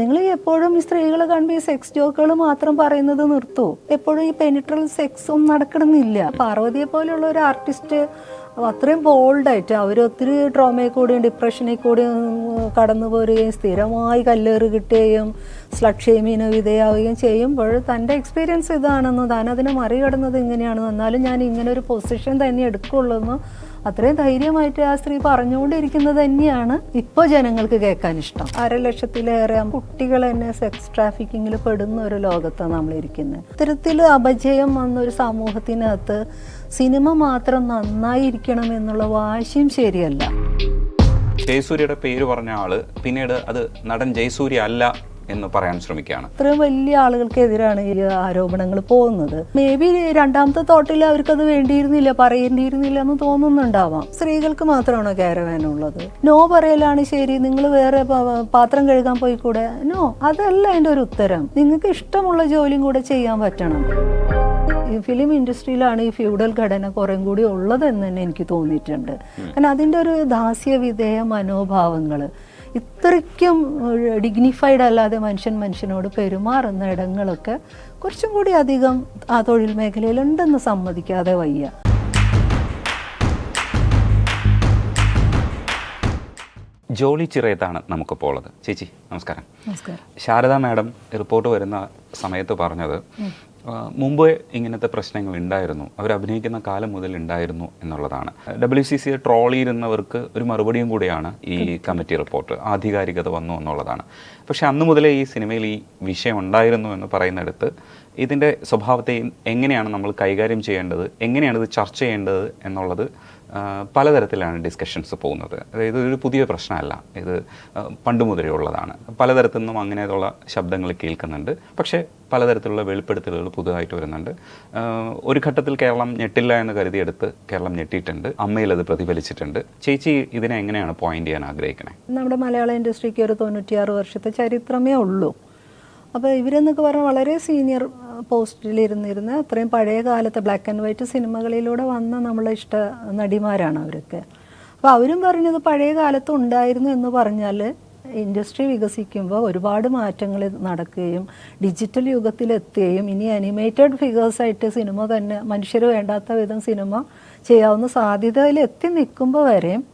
നിങ്ങൾ എപ്പോഴും ഈ സ്ത്രീകളെ കാണുമ്പോൾ ഈ സെക്സ് ജോക്കുകൾ മാത്രം പറയുന്നത് നിർത്തൂ. എപ്പോഴും ഈ പെനിട്രൽ സെക്സ് ഒന്നും നടക്കണമെന്നില്ല. പാർവതിയെ പോലെയുള്ള ഒരു ആർട്ടിസ്റ്റ് അത്രയും ബോൾഡായിട്ട് അവർ ഒത്തിരി ട്രോമയിൽ കൂടിയും ഡിപ്രഷനിൽ കൂടിയും കടന്നു പോരുകയും സ്ഥിരമായി കല്ലേറ് കിട്ടുകയും സ്ലട്ട് ഷെയ്മിന് വിധേയാവുകയും ചെയ്യുമ്പോൾ തൻ്റെ എക്സ്പീരിയൻസ് ഇതാണെന്നും താൻ അതിനെ മറികടന്നത് ഇങ്ങനെയാണെന്നും എന്നാലും ഞാൻ ഇങ്ങനെ ഒരു പൊസിഷൻ തന്നെ എടുക്കുള്ളൂ എന്ന് അത്രയും ധൈര്യമായിട്ട് ആ സ്ത്രീ പറഞ്ഞുകൊണ്ടിരിക്കുന്നത് തന്നെയാണ് ഇപ്പോൾ ജനങ്ങൾക്ക് കേൾക്കാൻ ഇഷ്ടം. 1,00,000-ലേറെ കുട്ടികൾ തന്നെ സെക്സ് ട്രാഫിക്കിങ്ങിൽ പെടുന്ന ഒരു ലോകത്താണ് നമ്മളിരിക്കുന്നത്. ഇത്തരത്തിൽ അപജയം വന്നൊരു സമൂഹത്തിനകത്ത് സിനിമ മാത്രം നന്നായിരിക്കണം എന്നുള്ള വാശിയും ശരിയല്ല. ജയസൂര്യയുടെ പേര് പറഞ്ഞ ആള് പിന്നീട് അത് നടൻ ജയസൂര്യ അല്ല എന്ന് പറയാൻ ശ്രമിക്കുകയാണ്. ഇത്രയും വലിയ ആളുകൾക്കെതിരാണ് ഈ ആരോപണങ്ങൾ പോകുന്നത്. മേ ബി രണ്ടാമത്തെ തോട്ടിൽ അവർക്കത് വേണ്ടിയിരുന്നില്ല, പറയേണ്ടിയിരുന്നില്ല എന്ന് തോന്നുന്നുണ്ടാവാം. സ്ത്രീകൾക്ക് മാത്രമാണോ ക്യാരവാനുള്ളത്? നോ പറയലാണ് ശരി, നിങ്ങൾ വേറെ പാത്രം കഴുകാൻ പോയിക്കൂടെ? നോ, അതല്ല എൻ്റെ ഒരു ഉത്തരം. നിങ്ങൾക്ക് ഇഷ്ടമുള്ള ജോലിയും കൂടെ ചെയ്യാൻ പറ്റണം. ഈ ഫിലിം ഇൻഡസ്ട്രിയിലാണ് ഈ ഫ്യൂഡൽ ഘടന കുറേ കൂടി ഉള്ളതെന്ന് തന്നെ എനിക്ക് തോന്നിയിട്ടുണ്ട്. കാരണം അതിൻ്റെ ഒരു ദാസ്യവിധേയ മനോഭാവങ്ങൾ ഇത്രയ്ക്കും ഡിഗ്നിഫൈഡ് അല്ലാതെ മനുഷ്യനോട് പെരുമാറുന്ന ഇടങ്ങളൊക്കെ കുറച്ചും കൂടി അധികം ആ തൊഴിൽ മേഖലയിലുണ്ടെന്ന് സമ്മതിക്കാതെ വയ്യ. ജോളി ചിറയത്താണ് നമുക്കിപ്പോൾ ഉള്ളത്. ചേച്ചി നമസ്കാരം. നമസ്കാരം. ശാരദ മാഡം റിപ്പോർട്ട് വരുന്ന സമയത്ത് പറഞ്ഞത് മുമ്പ് ഇങ്ങനത്തെ പ്രശ്നങ്ങൾ ഉണ്ടായിരുന്നു, അവർ അഭിനയിക്കുന്ന കാലം മുതൽ ഉണ്ടായിരുന്നു എന്നുള്ളതാണ്. WCC ട്രോൾ ചെയ്യുന്നവർക്ക് ഒരു മറുപടിയും കൂടിയാണ് ഈ കമ്മിറ്റി റിപ്പോർട്ട്. ആധികാരികത വന്നു എന്നുള്ളതാണ്. പക്ഷെ അന്ന് മുതലേ ഈ സിനിമയിൽ ഈ വിഷയം ഉണ്ടായിരുന്നു എന്ന് പറയുന്നിടത്ത് ഇതിൻ്റെ സ്വഭാവത്തെ എങ്ങനെയാണ് നമ്മൾ കൈകാര്യം ചെയ്യേണ്ടത്, എങ്ങനെയാണ് ഇത് ചർച്ച ചെയ്യേണ്ടത് എന്നുള്ളത് പലതരത്തിലാണ് ഡിസ്കഷൻസ് പോകുന്നത്. അതായത് ഇതൊരു പുതിയ പ്രശ്നമല്ല, ഇത് പണ്ട് മുതലേ ഉള്ളതാണ്. പലതരത്തിൽ നിന്നും അങ്ങനെയുള്ള ശബ്ദങ്ങൾ കേൾക്കുന്നുണ്ട്. പക്ഷേ പലതരത്തിലുള്ള വെളിപ്പെടുത്തലുകൾ പുതുതായിട്ട് വരുന്നുണ്ട്. ഒരു ഘട്ടത്തിൽ കേരളം ഞെട്ടില്ല എന്ന് കരുതിയെടുത്ത് കേരളം ഞെട്ടിയിട്ടുണ്ട്. അമ്മയിൽ അത് പ്രതിഫലിച്ചിട്ടുണ്ട്. ചേച്ചി ഇതിനെ എങ്ങനെയാണ് പോയിന്റ് ചെയ്യാൻ ആഗ്രഹിക്കണേ? നമ്മുടെ മലയാള ഇൻഡസ്ട്രിക്ക് ഒരു 96 വർഷത്തെ ചരിത്രമേ ഉള്ളൂ. അപ്പോൾ ഇവരെന്നൊക്കെ പറഞ്ഞാൽ വളരെ സീനിയർ പോസ്റ്റിലിരുന്നിരുന്ന അത്രയും പഴയ കാലത്തെ ബ്ലാക്ക് ആൻഡ് വൈറ്റ് സിനിമകളിലൂടെ വന്ന നമ്മളെ ഇഷ്ട നടിമാരാണ് അവരൊക്കെ. അപ്പോൾ അവരും പറഞ്ഞത് പഴയ കാലത്ത് ഉണ്ടായിരുന്നു എന്ന് പറഞ്ഞാൽ ഇൻഡസ്ട്രി വികസിക്കുമ്പോൾ ഒരുപാട് മാറ്റങ്ങൾ നടക്കുകയും ഡിജിറ്റൽ യുഗത്തിലെത്തുകയും ഇനി അനിമേറ്റഡ് ഫിഗേഴ്സായിട്ട് സിനിമ തന്നെ മനുഷ്യർ വേണ്ടാത്ത വിധം സിനിമ ചെയ്യാവുന്ന സാധ്യതയിൽ എത്തി നിൽക്കുമ്പോൾ വരെയും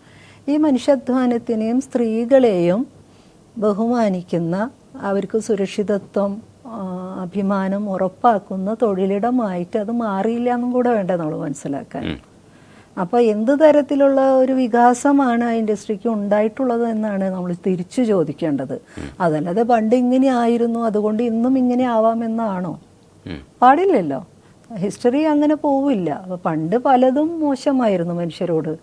ഈ മനുഷ്യാധ്വാനത്തിനെയും സ്ത്രീകളെയും ബഹുമാനിക്കുന്ന, അവർക്ക് സുരക്ഷിതത്വം അഭിമാനം ഉറപ്പാക്കുന്ന തൊഴിലിടമായിട്ട് അത് മാറിയില്ല എന്നും കൂടെ വേണ്ട നമ്മൾ മനസ്സിലാക്കാൻ. അപ്പോൾ എന്ത് തരത്തിലുള്ള ഒരു വികാസമാണ് ആ ഇൻഡസ്ട്രിക്ക് ഉണ്ടായിട്ടുള്ളത് എന്നാണ് നമ്മൾ തിരിച്ചു ചോദിക്കേണ്ടത്. അതല്ലാതെ പണ്ട് ഇങ്ങനെ ആയിരുന്നു അതുകൊണ്ട് ഇന്നും ഇങ്ങനെ ആവാമെന്നാണോ? പാടില്ലല്ലോ. ഹിസ്റ്ററി അങ്ങനെ പോവില്ല. അപ്പോൾ പണ്ട് പലതും മോശമായിരുന്നു മനുഷ്യരോട്.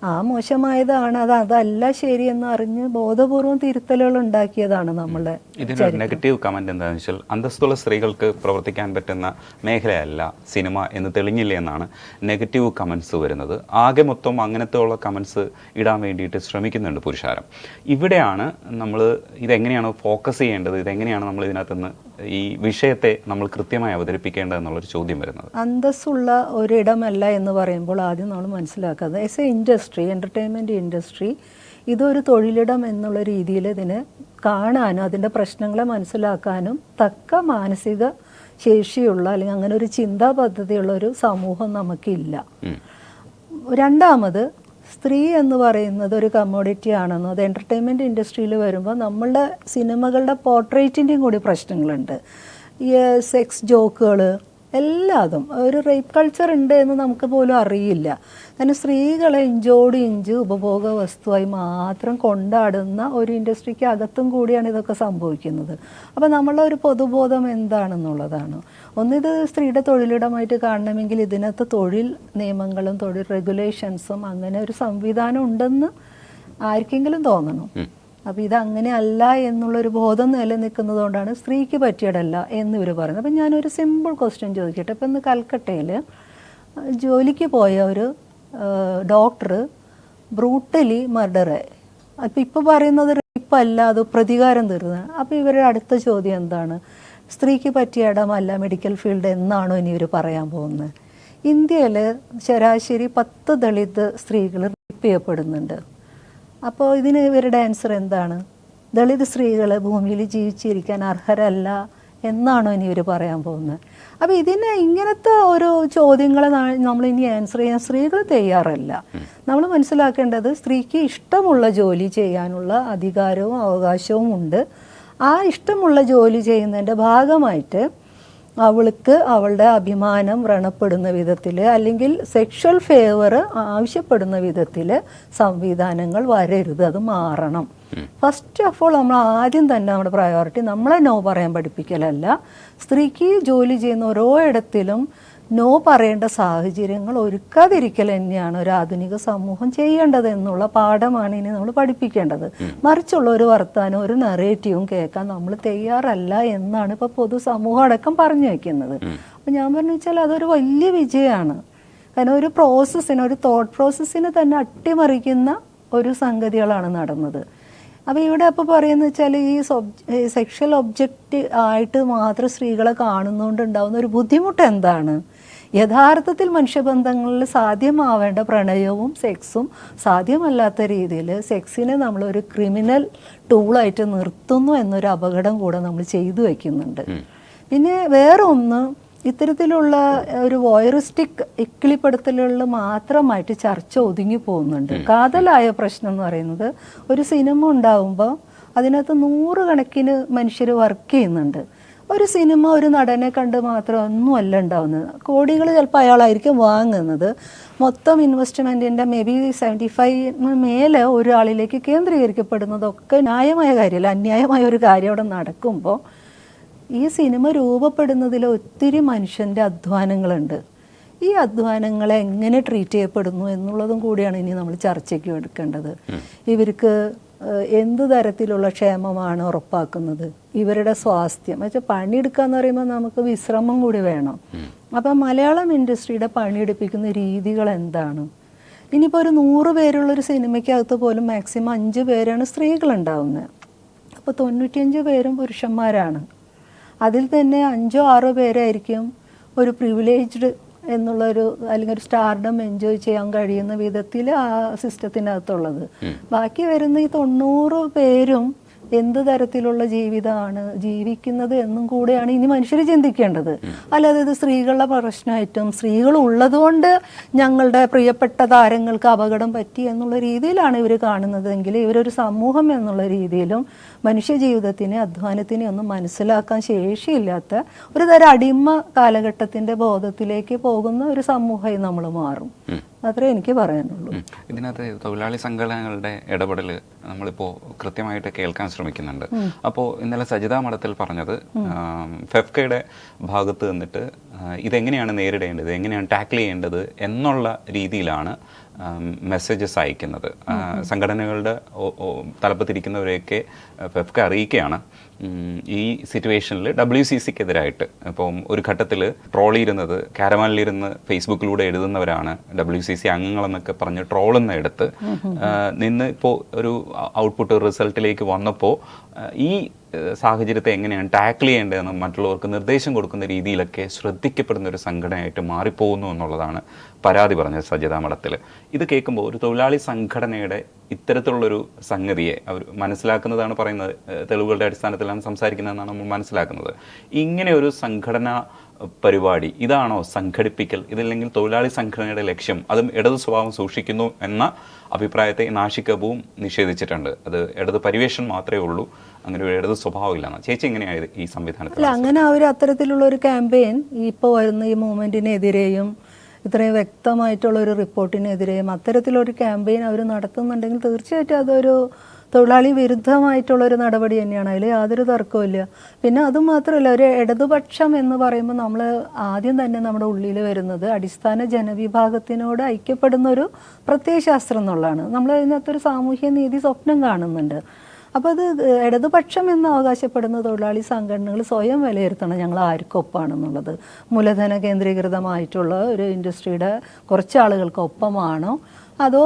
ആ മോശമായതാണ്, അതല്ല ശരിയെന്ന് അറിഞ്ഞ് ബോധപൂർവം തിരുത്തലുകൾ ഉണ്ടാക്കിയതാണ് നമ്മളുടെ. ഇതിനൊരു നെഗറ്റീവ് കമന്റ് എന്താണെന്ന് വെച്ചാൽ അന്തസ്സുള്ള സ്ത്രീകൾക്ക് പ്രവർത്തിക്കാൻ പറ്റുന്ന മേഖലയല്ല സിനിമ എന്ന് തെളിഞ്ഞില്ല എന്നാണ് നെഗറ്റീവ് കമന്റ്സ് വരുന്നത്. ആകെ മൊത്തം അങ്ങനത്തെ ഉള്ള കമന്റ്സ് ഇടാൻ വേണ്ടിയിട്ട് ശ്രമിക്കുന്നുണ്ട് പുരുഷാരം. ഇവിടെയാണ് നമ്മൾ ഇതെങ്ങനെയാണ് ഫോക്കസ് ചെയ്യേണ്ടത്, ഇതെങ്ങനെയാണ് നമ്മൾ ഇതിനകത്തുനിന്ന് ഈ വിഷയത്തെ നമ്മൾ കൃത്യമായി അവതരിപ്പിക്കേണ്ടത് എന്നുള്ളൊരു ചോദ്യം വരുന്നത്. അന്തസ്സുള്ള ഒരിടമല്ല എന്ന് പറയുമ്പോൾ ആദ്യം നമ്മൾ മനസ്സിലാക്കുന്നത് as A industry, entertainment industry ഇതൊരു തൊഴിലിടം എന്നുള്ള രീതിയിൽ ഇതിനെ കാണാനും അതിൻ്റെ പ്രശ്നങ്ങളെ മനസ്സിലാക്കാനും തക്ക മാനസിക ശേഷിയുള്ള അല്ലെങ്കിൽ അങ്ങനെ ഒരു ചിന്താ പദ്ധതിയുള്ള ഒരു സമൂഹം നമുക്കില്ല. രണ്ടാമത്, സ്ത്രീ എന്ന് പറയുന്നത് ഒരു കമ്മോഡിറ്റി ആണെന്നോ അത് എൻ്റർടൈൻമെൻറ്റ് ഇൻഡസ്ട്രിയിൽ വരുമ്പോൾ നമ്മളുടെ സിനിമകളുടെ പോർട്രേറ്റിൻ്റെയും കൂടി പ്രശ്നങ്ങളുണ്ട്. ഈ സെക്സ് ജോക്കുകൾ എല്ലാതും ഒരു റേപ്പ് കൾച്ചർ ഉണ്ട് എന്ന് നമുക്ക് പോലും അറിയില്ല. കാരണം സ്ത്രീകളെ ഇഞ്ചോട് ഇഞ്ച് ഉപഭോഗ വസ്തുവായി മാത്രം കൊണ്ടാടുന്ന ഒരു ഇൻഡസ്ട്രിക്ക് അകത്തും കൂടിയാണ് ഇതൊക്കെ സംഭവിക്കുന്നത്. അപ്പോൾ നമ്മളുടെ ഒരു പൊതുബോധം എന്താണെന്നുള്ളതാണ്. ഒന്നിത് സ്ത്രീയുടെ തൊഴിലിടമായിട്ട് കാണണമെങ്കിൽ ഇതിനകത്ത് തൊഴിൽ നിയമങ്ങളും തൊഴിൽ റെഗുലേഷൻസും അങ്ങനെ ഒരു സംവിധാനം ഉണ്ടെന്ന് ആർക്കെങ്കിലും തോന്നണം. അപ്പോൾ ഇതങ്ങനെ അല്ല എന്നുള്ളൊരു ബോധം നിലനിൽക്കുന്നത് കൊണ്ടാണ് സ്ത്രീക്ക് പറ്റിയതല്ല എന്നിവർ പറയുന്നത്. അപ്പം ഞാനൊരു സിമ്പിൾ ക്വസ്റ്റ്യൻ ചോദിക്കട്ടെ. ഇപ്പം ഇന്ന് കൽക്കട്ടയിൽ ജോലിക്ക് പോയ ഒരു ഡോക്ടർ ബ്രൂട്ടലി മർഡറായി. അപ്പം ഇപ്പോൾ പറയുന്നത് റേപ്പല്ല, അത് പ്രതികാരം തീർന്നതാണ്. അപ്പോൾ ഇവരുടെ അടുത്ത ചോദ്യം എന്താണ്? സ്ത്രീക്ക് പറ്റിയ ഇടമല്ല മെഡിക്കൽ ഫീൽഡ് എന്നാണോ ഇനി ഇവർ പറയാൻ പോകുന്നത്? ഇന്ത്യയിൽ ശരാശരി 10 ദളിത് സ്ത്രീകൾ റേപ്പ് ചെയ്യപ്പെടുന്നുണ്ട്. അപ്പോൾ ഇതിന് ഇവരുടെ ആൻസർ എന്താണ്? ദളിത് സ്ത്രീകൾ ഭൂമിയിൽ ജീവിച്ചിരിക്കാൻ അർഹരല്ല എന്നാണോ ഇനി ഇവർ പറയാൻ പോകുന്നത്? അപ്പോൾ ഇതിന് ഇങ്ങനത്തെ ഓരോ ചോദ്യങ്ങളെ നമ്മൾ ഇനി ആൻസർ ചെയ്യാൻ സ്ത്രീകൾ തയ്യാറല്ല. നമ്മൾ മനസ്സിലാക്കേണ്ടത് സ്ത്രീക്ക് ഇഷ്ടമുള്ള ജോലി ചെയ്യാനുള്ള അധികാരവും അവകാശവും ഉണ്ട്. ആ ഇഷ്ടമുള്ള ജോലി ചെയ്യുന്നതിൻ്റെ ഭാഗമായിട്ട് അവൾക്ക് അവളുടെ അഭിമാനം വ്രണപ്പെടുന്ന വിധത്തിൽ അല്ലെങ്കിൽ സെക്ഷൽ ഫേവർ ആവശ്യപ്പെടുന്ന വിധത്തിൽ സംവിധാനങ്ങൾ വരരുത്, അത് മാറണം. ഫസ്റ്റ് ഓഫ് ഓൾ നമ്മൾ ആദ്യം തന്നെ നമ്മുടെ പ്രയോറിറ്റി നമ്മളെ നോ പറയാൻ പഠിപ്പിക്കലല്ല, സ്ത്രീക്ക് ജോലി ചെയ്യുന്ന ഓരോ ഇടത്തിലും നോ പറയേണ്ട സാഹചര്യങ്ങൾ ഒരുക്കാതിരിക്കൽ തന്നെയാണ് ഒരു ആധുനിക സമൂഹം ചെയ്യേണ്ടത് എന്നുള്ള പാഠമാണ് ഇനി നമ്മൾ പഠിപ്പിക്കേണ്ടത്. മറിച്ചുള്ള ഒരു വർത്താനം ഒരു നറേറ്റീവും കേൾക്കാൻ നമ്മൾ തയ്യാറല്ല എന്നാണ് ഇപ്പോൾ പൊതുസമൂഹം അടക്കം പറഞ്ഞു വയ്ക്കുന്നത്. അപ്പം ഞാൻ പറഞ്ഞു വെച്ചാൽ അതൊരു വലിയ വിജയമാണ്. കാരണം ഒരു പ്രോസസ്സിന്, ഒരു തോട്ട് പ്രോസസ്സിനെ തന്നെ അട്ടിമറിക്കുന്ന ഒരു സംഗതികളാണ് നടന്നത്. അപ്പോൾ ഇവിടെ അപ്പോൾ പറയുന്നത് വെച്ചാൽ ഈ സെക്ഷൽ ഒബ്ജക്റ്റ് ആയിട്ട് മാത്രം സ്ത്രീകളെ കാണുന്നതുകൊണ്ടുണ്ടാകുന്ന ഒരു ബുദ്ധിമുട്ട് എന്താണ്? യഥാർത്ഥത്തിൽ മനുഷ്യബന്ധങ്ങളിൽ സാധ്യമാവേണ്ട പ്രണയവും സെക്സും സാധ്യമല്ലാത്ത രീതിയിൽ സെക്സിനെ നമ്മളൊരു ക്രിമിനൽ ടൂളായിട്ട് നിർത്തുന്നു എന്നൊരു അപകടം കൂടെ നമ്മൾ ചെയ്തു വയ്ക്കുന്നുണ്ട്. പിന്നെ വേറെ ഒന്ന്, ഇത്തരത്തിലുള്ള ഒരു വോയറിസ്റ്റിക് ഇക്കിളിപ്പെടുത്തലുകളിൽ മാത്രമായിട്ട് ചർച്ച ഒതുങ്ങി പോകുന്നുണ്ട്. കാതലായ പ്രശ്നം എന്ന് പറയുന്നത് ഒരു സിനിമ ഉണ്ടാകുമ്പോൾ അതിനകത്ത് 100 കണക്കിന് മനുഷ്യർ വർക്ക് ചെയ്യുന്നുണ്ട്. ഒരു സിനിമ ഒരു നടനെ കണ്ട് മാത്രം ഒന്നുമല്ല ഉണ്ടാവുന്നത്. കോടികൾ ചിലപ്പോൾ അയാളായിരിക്കും വാങ്ങുന്നത്. മൊത്തം ഇൻവെസ്റ്റ്മെൻറ്റിൻ്റെ മേ ബി 75 മേലെ ഒരാളിലേക്ക് കേന്ദ്രീകരിക്കപ്പെടുന്നതൊക്കെ ന്യായമായ കാര്യമല്ല, അന്യായമായ ഒരു കാര്യം അവിടെ നടക്കുമ്പോൾ ഈ സിനിമ രൂപപ്പെടുന്നതിൽ ഒത്തിരി മനുഷ്യൻ്റെ അധ്വാനങ്ങളുണ്ട്. ഈ അധ്വാനങ്ങളെ എങ്ങനെ ട്രീറ്റ് ചെയ്യപ്പെടുന്നു എന്നുള്ളതും കൂടിയാണ് ഇനി നമ്മൾ ചർച്ചയ്ക്ക് എടുക്കേണ്ടത്. ഇവർക്ക് എന്ത് തരത്തിലുള്ള ക്ഷേമമാണ് ഉറപ്പാക്കുന്നത്, ഇവരുടെ സ്വാസ്ഥ്യം വെച്ചാൽ പണിയെടുക്കുക എന്ന് പറയുമ്പോൾ നമുക്ക് വിശ്രമം കൂടി വേണം. അപ്പം മലയാളം ഇൻഡസ്ട്രിയുടെ പണിയെടുപ്പിക്കുന്ന രീതികൾ എന്താണ്? ഇനിയിപ്പോൾ ഒരു 100 പേരുള്ളൊരു സിനിമയ്ക്കകത്ത് പോലും മാക്സിമം 5 പേരാണ് സ്ത്രീകളുണ്ടാവുന്നത്. അപ്പോൾ 95 പേരും പുരുഷന്മാരാണ്. അതിൽ തന്നെ 5-6 പേരായിരിക്കും ഒരു പ്രിവിലേജ്ഡ് എന്നുള്ളൊരു അല്ലെങ്കിൽ ഒരു സ്റ്റാർഡം എൻജോയ് ചെയ്യാൻ കഴിയുന്ന വിധത്തിൽ ആ സിസ്റ്റത്തിനകത്തുള്ളത്. ബാക്കി വരുന്ന ഈ 90 പേരും എന്ത് തരത്തിലുള്ള ജീവിതമാണ് ജീവിക്കുന്നത് എന്നും കൂടെയാണ് ഇനി മനുഷ്യർ ചിന്തിക്കേണ്ടത്. അല്ലാതെ ഇത് സ്ത്രീകളുടെ പ്രശ്നമായിട്ടും സ്ത്രീകൾ ഉള്ളതുകൊണ്ട് ഞങ്ങളുടെ പ്രിയപ്പെട്ട താരങ്ങൾക്ക് അപകടം പറ്റി എന്നുള്ള രീതിയിലാണ് ഇവർ കാണുന്നതെങ്കിൽ ഇവരൊരു സമൂഹം എന്നുള്ള രീതിയിലും മനുഷ്യ ജീവിതത്തിനെ അധ്വാനത്തിനെ ഒന്നും മനസ്സിലാക്കാൻ ശേഷിയില്ലാത്ത ഒരു തരം അടിമ കാലഘട്ടത്തിൻ്റെ ബോധത്തിലേക്ക് പോകുന്ന ഒരു സമൂഹമായി നമ്മൾ മാറും. അത്രേ എനിക്ക് പറയാനുള്ളൂ. ഇതിനകത്ത് തൊഴിലാളി സംഘടനകളുടെ ഇടപെടൽ നമ്മളിപ്പോൾ കൃത്യമായിട്ട് കേൾക്കാൻ ശ്രമിക്കുന്നുണ്ട്. അപ്പോൾ ഇന്നലെ സജിത മഠത്തിൽ പറഞ്ഞത് ഫെഫ്കയുടെ ഭാഗത്ത് നിന്നിട്ട് ഇതെങ്ങനെയാണ് നേരിടേണ്ടത്, എങ്ങനെയാണ് ടാക്കിൾ ചെയ്യേണ്ടത് എന്നുള്ള രീതിയിലാണ് മെസ്സേജസ് അയക്കുന്നത്. സംഘടനകളുടെ തലപ്പത്തിരിക്കുന്നവരെയൊക്കെ ഫെഫ്ക അറിയിക്കുകയാണ് ഈ സിറ്റുവേഷനിൽ WCCക്കെതിരായിട്ട്. ഇപ്പം ഒരു ഘട്ടത്തിൽ ട്രോളിയിരുന്നത് കാരവാനിലിരുന്ന് ഫേസ്ബുക്കിലൂടെ എഴുതുന്നവരാണ് WCC അംഗങ്ങളെന്നൊക്കെ പറഞ്ഞ് ട്രോളുന്ന എടുത്ത് നിന്ന് ഇപ്പോൾ ഒരു ഔട്ട്പുട്ട് റിസൾട്ടിലേക്ക് വന്നപ്പോൾ ഈ സാഹചര്യത്തെ എങ്ങനെയാണ് ടാക്കിൾ ചെയ്യേണ്ടതെന്ന് മറ്റുള്ളവർക്ക് നിർദ്ദേശം കൊടുക്കുന്ന രീതിയിലൊക്കെ ശ്രദ്ധിക്കപ്പെടുന്ന ഒരു സംഘടനയായിട്ട് മാറിപ്പോകുന്നു എന്നുള്ളതാണ് പരാതി പറഞ്ഞത് സജിത മഠത്തിൽ. ഇത് കേൾക്കുമ്പോൾ ഒരു തൊഴിലാളി സംഘടനയുടെ ഇത്തരത്തിലുള്ളൊരു സംഗതിയെ അവർ മനസ്സിലാക്കുന്നതാണ് പറയുന്നത്, തെളിവുകളുടെ അടിസ്ഥാനത്തിലാണ് സംസാരിക്കുന്നതെന്നാണ് നമ്മൾ മനസ്സിലാക്കുന്നത്. ഇങ്ങനെ ഒരു സംഘടനാ പരിപാടി ഇതാണോ സംഘടിപ്പിക്കൽ? ഇതില്ലെങ്കിൽ തൊഴിലാളി സംഘടനയുടെ ലക്ഷ്യം അതും ഇടതു സ്വഭാവം സൂക്ഷിക്കുന്നു എന്ന അഭിപ്രായത്തെ നാഷിക് അബുവും നിഷേധിച്ചിട്ടുണ്ട്. അത് ഇടത് പരിവേഷം മാത്രമേ ഉള്ളൂ, അങ്ങനെ ഒരു ഇടത് സ്വഭാവം ഇല്ലെന്ന്. ചേച്ചി എങ്ങനെയാണ് ഈ സംവിധാനത്തിൽ? അല്ല, അങ്ങനെ അവർ അത്തരത്തിലുള്ള ഒരു ക്യാമ്പയിൻ ഇപ്പോൾ വരുന്ന ഈ മൂവ്മെൻറ്റിനെതിരെയും ഇത്രയും വ്യക്തമായിട്ടുള്ള ഒരു റിപ്പോർട്ടിനെതിരെയും അത്തരത്തിലൊരു ക്യാമ്പയിൻ അവർ നടത്തുന്നുണ്ടെങ്കിൽ തീർച്ചയായിട്ടും അതൊരു തൊഴിലാളി വിരുദ്ധമായിട്ടുള്ളൊരു നടപടി തന്നെയാണ്. അതിൽ യാതൊരു തർക്കവുമില്ല. പിന്നെ അതുമാത്രമല്ല, ഒരു ഇടതുപക്ഷം എന്ന് പറയുമ്പോൾ നമ്മൾ ആദ്യം തന്നെ നമ്മുടെ ഉള്ളിൽ വരുന്നത് അടിസ്ഥാന ജനവിഭാഗത്തിനോട് ഐക്യപ്പെടുന്ന ഒരു പ്രത്യയശാസ്ത്രം എന്നുള്ളതാണ്. നമ്മൾ അതിനകത്തൊരു സാമൂഹ്യ നീതി സ്വപ്നം കാണുന്നുണ്ട്. അപ്പോൾ അത് ഇടതുപക്ഷം എന്ന് അവകാശപ്പെടുന്ന തൊഴിലാളി സംഘടനകൾ സ്വയം വിലയിരുത്തണം ഞങ്ങൾ ആർക്കൊപ്പമാണെന്നുള്ളത്. മൂലധന കേന്ദ്രീകൃതമായിട്ടുള്ള ഒരു ഇൻഡസ്ട്രിയുടെ കുറച്ച് ആളുകൾക്കൊപ്പമാണോ, അതോ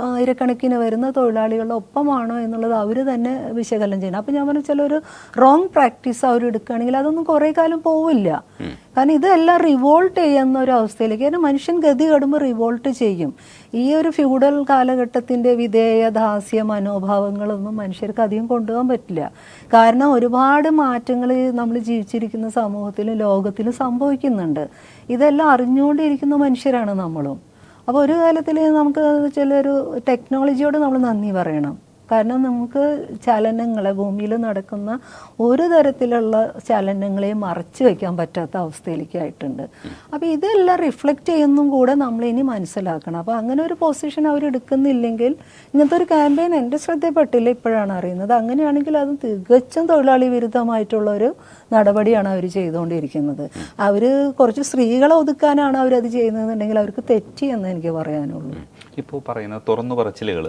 ആയിരക്കണക്കിന് വരുന്ന തൊഴിലാളികളുടെ ഒപ്പമാണോ എന്നുള്ളത് അവർ തന്നെ വിശകലനം ചെയ്യണം. അപ്പം ഞാൻ പറഞ്ഞ ചിലൊരു റോങ് പ്രാക്ടീസ് അവർ എടുക്കുകയാണെങ്കിൽ അതൊന്നും കുറേ കാലം പോവില്ല. കാരണം ഇതെല്ലാം റിവോൾട്ട് ചെയ്യുന്ന ഒരു അവസ്ഥയിലേക്ക്, കാരണം മനുഷ്യൻ ഗതി കെടുമ്പോൾ റിവോൾട്ട് ചെയ്യും. ഈ ഒരു ഫ്യൂഡൽ കാലഘട്ടത്തിൻ്റെ വിധേയ ദാസ്യ മനോഭാവങ്ങളൊന്നും മനുഷ്യർക്ക് അധികം കൊണ്ടുപോകാൻ പറ്റില്ല. കാരണം ഒരുപാട് മാറ്റങ്ങൾ നമ്മൾ ജീവിച്ചിരിക്കുന്ന സമൂഹത്തിലും ലോകത്തിലും സംഭവിക്കുന്നുണ്ട്. ഇതെല്ലാം അറിഞ്ഞുകൊണ്ടിരിക്കുന്ന മനുഷ്യരാണ് നമ്മളും. അപ്പോൾ ഒരു കാലത്തിൽ നമുക്ക് ചിലൊരു ടെക്നോളജിയോട് നമ്മൾ നന്ദി പറയണം. കാരണം നമുക്ക് ചലനങ്ങളെ, ഭൂമിയിൽ നടക്കുന്ന ഒരു തരത്തിലുള്ള ചലനങ്ങളെയും മറച്ചു വയ്ക്കാൻ പറ്റാത്ത അവസ്ഥയിലേക്ക് ആയിട്ടുണ്ട്. അപ്പോൾ ഇതെല്ലാം റിഫ്ലക്റ്റ് ചെയ്യുന്നതും കൂടെ നമ്മളിനി മനസ്സിലാക്കണം. അപ്പോൾ അങ്ങനെ ഒരു പൊസിഷൻ അവർ എടുക്കുന്നില്ലെങ്കിൽ, ഇങ്ങനത്തെ ഒരു ക്യാമ്പയിൻ എൻ്റെ ശ്രദ്ധയിൽപ്പെട്ടില്ല, ഇപ്പോഴാണ് അറിയുന്നത്. അങ്ങനെയാണെങ്കിൽ അത് തികച്ചും തൊഴിലാളി വിരുദ്ധമായിട്ടുള്ളൊരു നടപടിയാണ് അവർ ചെയ്തുകൊണ്ടിരിക്കുന്നത്. അവർ കുറച്ച് സ്ത്രീകളെ ഒതുക്കാനാണ് അവരത് ചെയ്യുന്നതെന്നുണ്ടെങ്കിൽ അവർക്ക് തെറ്റിയെന്ന് എനിക്ക് പറയാനുള്ളൂ. ഇപ്പോൾ പറയുന്ന തുറന്നു പറച്ചിലുകൾ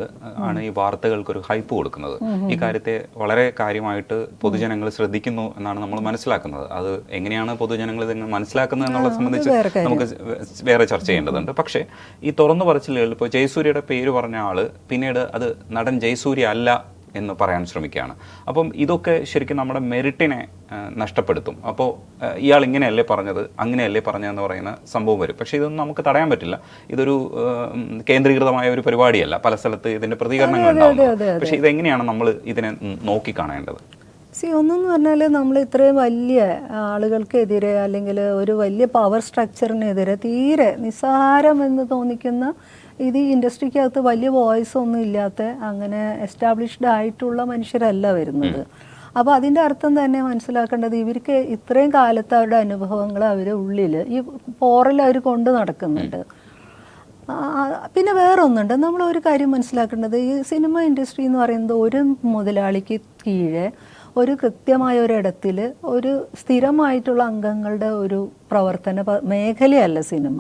ആണ് ഈ വാർത്തകൾക്കൊരു ഹൈപ്പ് കൊടുക്കുന്നത്. ഈ കാര്യത്തെ വളരെ കാര്യമായിട്ട് പൊതുജനങ്ങൾ ശ്രദ്ധിക്കുന്നു എന്നാണ് നമ്മൾ മനസ്സിലാക്കുന്നത്. അത് എങ്ങനെയാണ് പൊതുജനങ്ങൾ ഇത് മനസ്സിലാക്കുന്നത് എന്നുള്ളത് സംബന്ധിച്ച് നമുക്ക് വേറെ ചർച്ച ചെയ്യേണ്ടതുണ്ട്. പക്ഷേ ഈ തുറന്നു പറച്ചിലുകൾ, ഇപ്പോൾ ജയസൂര്യയുടെ പേര് പറഞ്ഞ ആള് പിന്നീട് അത് നടൻ ജയസൂര്യ അല്ല എന്ന് പറയാൻ ശ്രമിക്കുകയാണ്. അപ്പം ഇതൊക്കെ ശരിക്കും നമ്മുടെ മെറിറ്റിനെ നഷ്ടപ്പെടുത്തും. അപ്പോൾ ഇയാൾ ഇങ്ങനെയല്ലേ പറഞ്ഞത്, അങ്ങനെയല്ലേ പറഞ്ഞതെന്ന് പറയുന്ന സംഭവം വരും. പക്ഷേ ഇതൊന്നും നമുക്ക് തടയാൻ പറ്റില്ല. ഇതൊരു കേന്ദ്രീകൃതമായ ഒരു പരിപാടിയല്ല. പല സ്ഥലത്ത് ഇതിൻ്റെ പ്രതികരണങ്ങൾ ഉണ്ടാവുന്നു. പക്ഷേ ഇതെങ്ങനെയാണ് നമ്മൾ ഇതിനെ നോക്കിക്കാണേണ്ടത്? ഒന്നെന്ന് പറഞ്ഞാൽ നമ്മൾ ഇത്രയും വലിയ ആളുകൾക്കെതിരെ അല്ലെങ്കിൽ ഒരു വലിയ പവർ സ്ട്രക്ചറിനെതിരെ തീരെ നിസ്സാരം എന്ന് തോന്നിക്കുന്ന, ഇത് ഈ ഇൻഡസ്ട്രിക്കകത്ത് വലിയ വോയിസ് ഒന്നും ഇല്ലാത്ത അങ്ങനെ എസ്റ്റാബ്ലിഷ്ഡ് ആയിട്ടുള്ള മനുഷ്യരല്ല വരുന്നത്. അപ്പോൾ അതിൻ്റെ അർത്ഥം തന്നെ മനസ്സിലാക്കേണ്ടത്, ഇവർക്ക് ഇത്രയും കാലത്ത് അവരുടെ അനുഭവങ്ങൾ അവരുടെ ഉള്ളിൽ ഈ പോറൽ അവർ കൊണ്ട് നടക്കുന്നുണ്ട്. പിന്നെ വേറൊന്നുണ്ട്, നമ്മളൊരു കാര്യം മനസ്സിലാക്കേണ്ടത്, ഈ സിനിമ ഇൻഡസ്ട്രി എന്ന് പറയുന്നത് ഒരു മുതലാളിക്ക് കീഴെ ഒരു കൃത്യമായ ഒരിടത്തിൽ ഒരു സ്ഥിരമായിട്ടുള്ള അംഗങ്ങളുടെ ഒരു പ്രവർത്തന മേഖലയല്ല സിനിമ.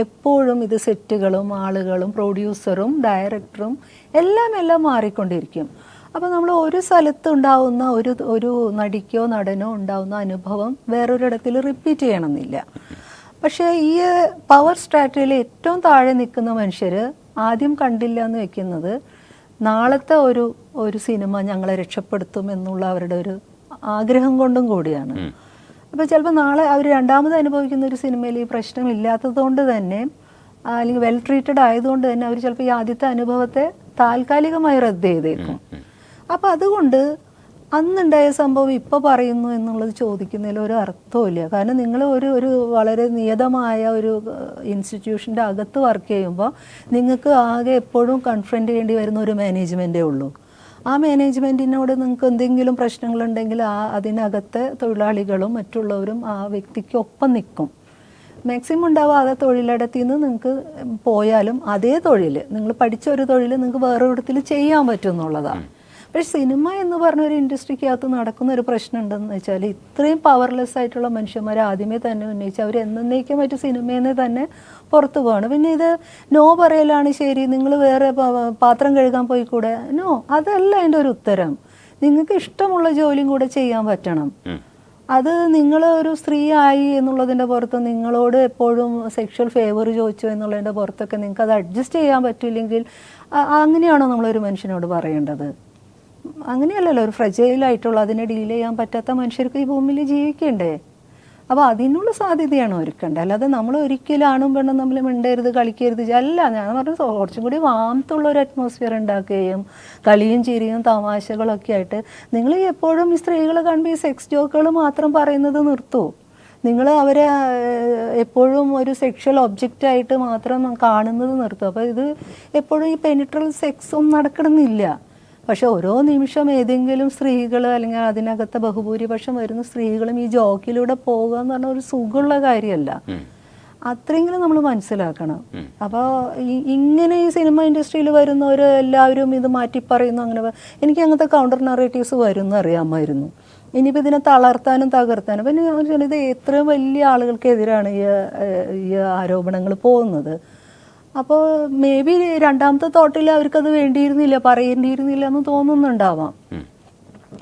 എപ്പോഴും ഇത് സെറ്റുകളും ആളുകളും പ്രൊഡ്യൂസറും ഡയറക്ടറും എല്ലാം മാറിക്കൊണ്ടിരിക്കും. അപ്പോൾ നമ്മൾ ഒരു സ്ഥലത്ത് ഉണ്ടാവുന്ന ഒരു നടിക്കോ നടനോ ഉണ്ടാവുന്ന അനുഭവം വേറൊരിടത്തിൽ റിപ്പീറ്റ് ചെയ്യണമെന്നില്ല. പക്ഷേ ഈ പവർ സ്ട്രാറ്റജിയിൽ ഏറ്റവും താഴെ നിൽക്കുന്ന മനുഷ്യർ ആദ്യം കണ്ടില്ല എന്ന് വെക്കുന്നത് നാളത്തെ ഒരു സിനിമ ഞങ്ങളെ രക്ഷപ്പെടുത്തും എന്നുള്ള അവരുടെ ഒരു ആഗ്രഹം കൊണ്ടും കൂടിയാണ്. അപ്പോൾ ചിലപ്പോൾ നാളെ അവർ രണ്ടാമത് അനുഭവിക്കുന്ന ഒരു സിനിമയിൽ ഈ പ്രശ്നമില്ലാത്തത് കൊണ്ട് തന്നെ, അല്ലെങ്കിൽ വെൽ ട്രീറ്റഡ് ആയതുകൊണ്ട് തന്നെ അവർ ചിലപ്പോൾ ഈ ആദ്യത്തെ അനുഭവത്തെ താൽക്കാലികമായി റദ്ദ് ചെയ്തേക്കും. അപ്പോൾ അതുകൊണ്ട് അന്നുണ്ടായ സംഭവം ഇപ്പോൾ പറയുന്നു എന്നുള്ളത് ചോദിക്കുന്നതിൽ ഒരു അർത്ഥമില്ല. കാരണം നിങ്ങൾ ഒരു വളരെ നിയതമായ ഒരു ഇൻസ്റ്റിറ്റ്യൂഷൻ്റെ അകത്ത് വർക്ക് ചെയ്യുമ്പോൾ നിങ്ങൾക്ക് ആകെ എപ്പോഴും കൺഫ്രണ്ട് ചെയ്യേണ്ടി വരുന്ന ഒരു മാനേജ്മെൻറ്റേ ഉള്ളൂ. ആ മാനേജ്മെൻറ്റിനോട് നിങ്ങൾക്ക് എന്തെങ്കിലും പ്രശ്നങ്ങളുണ്ടെങ്കിൽ അതിനകത്തെ തൊഴിലാളികളും മറ്റുള്ളവരും ആ വ്യക്തിക്ക് ഒപ്പം നിൽക്കും. മാക്സിമം ഉണ്ടാവാതെ തൊഴിലിടത്തിൽ നിന്ന് നിങ്ങൾക്ക് പോയാലും അതേ തൊഴിൽ, നിങ്ങൾ പഠിച്ച ഒരു തൊഴിൽ നിങ്ങൾക്ക് വേറൊരിടത്തിൽ ചെയ്യാൻ പറ്റും എന്നുള്ളതാണ്. പക്ഷേ സിനിമ എന്ന് പറഞ്ഞ ഒരു ഇൻഡസ്ട്രിക്കകത്ത് നടക്കുന്ന ഒരു പ്രശ്നം ഉണ്ടെന്ന് വെച്ചാൽ, ഇത്രയും പവർലെസ് ആയിട്ടുള്ള മനുഷ്യന്മാർ ആദ്യമേ തന്നെ ഉന്നയിച്ച് അവർ എന്നേക്കുമായിട്ട് സിനിമയിൽ നിന്ന് തന്നെ പുറത്തു പോവാണ്. പിന്നെ ഇത് നോ പറയലാണ് ശരി, നിങ്ങൾ വേറെ പാത്രം കഴുകാൻ പോയിക്കൂടെ? നോ, അതല്ല അതിൻ്റെ ഒരു ഉത്തരം. നിങ്ങൾക്ക് ഇഷ്ടമുള്ള ജോലിയും കൂടെ ചെയ്യാൻ പറ്റണം. അത് നിങ്ങൾ ഒരു സ്ത്രീ ആയി എന്നുള്ളതിൻ്റെ പുറത്ത് നിങ്ങളോട് എപ്പോഴും സെക്ഷൽ ഫേവർ ചോദിച്ചോ എന്നുള്ളതിൻ്റെ പുറത്തൊക്കെ നിങ്ങൾക്ക് അത് അഡ്ജസ്റ്റ് ചെയ്യാൻ പറ്റില്ലെങ്കിൽ അങ്ങനെയാണോ നമ്മളൊരു മനുഷ്യനോട് പറയേണ്ടത്? അങ്ങനെയല്ലല്ലോ. ഒരു ഫ്രജൈലായിട്ടുള്ള, അതിനെ ഡീൽ ചെയ്യാൻ പറ്റാത്ത മനുഷ്യർക്ക് ഈ ഭൂമിയിൽ ജീവിക്കണ്ടേ? അപ്പോൾ അതിനുള്ള സാധ്യതയാണ് ഒരുക്കേണ്ടത്. അല്ലാതെ നമ്മൾ ഒരിക്കലും ആണും പെണ്ണും നമ്മൾ മിണ്ടരുത്, കളിക്കരുത് അല്ല. ഞാൻ പറഞ്ഞത് കുറച്ചും കൂടി വാമത്തുള്ള ഒരു അറ്റ്മോസ്ഫിയർ ഉണ്ടാക്കുകയും കളിയും ചിരിയും തമാശകളൊക്കെ ആയിട്ട് നിങ്ങൾ എപ്പോഴും ഈ സ്ത്രീകളെ കാണുമ്പോൾ ഈ സെക്സ് ജോക്കുകൾ മാത്രം പറയുന്നത് നിർത്തൂ. നിങ്ങൾ അവരെ എപ്പോഴും ഒരു സെക്ഷൽ ഒബ്ജക്റ്റായിട്ട് മാത്രം കാണുന്നത് നിർത്തും. അപ്പോൾ ഇത് എപ്പോഴും ഈ പെനിട്രൽ സെക്സ് ഒന്നും നടക്കണമെന്നില്ല. പക്ഷെ ഓരോ നിമിഷം ഏതെങ്കിലും സ്ത്രീകൾ അല്ലെങ്കിൽ അതിനകത്തെ ബഹുഭൂരിപക്ഷം വരുന്ന സ്ത്രീകളും ഈ ജോക്കിലൂടെ പോകുക എന്ന് പറഞ്ഞാൽ ഒരു സുഖമുള്ള കാര്യമല്ല. അത്രയെങ്കിലും നമ്മൾ മനസ്സിലാക്കണം. അപ്പോൾ ഇങ്ങനെ ഈ സിനിമ ഇൻഡസ്ട്രിയിൽ വരുന്നവർ എല്ലാവരും ഇത് മാറ്റി പറയുന്നു. അങ്ങനെ എനിക്ക് അങ്ങനത്തെ കൗണ്ടർ നറേറ്റീവ്സ് വരുമെന്ന് അറിയാമായിരുന്നു. ഇനിയിപ്പോൾ ഇതിനെ തളർത്താനും തകർത്താനും പിന്നെ ഇത് എത്രയും വലിയ ആളുകൾക്കെതിരാണ് ഈ ആരോപണങ്ങൾ പോകുന്നത്. അപ്പോൾ മേ ബി രണ്ടാമത്തെ തോട്ടിൽ അവർക്കത് വേണ്ടിയിരുന്നില്ല, പറയേണ്ടിയിരുന്നില്ല എന്ന് തോന്നുന്നുണ്ടാവാം.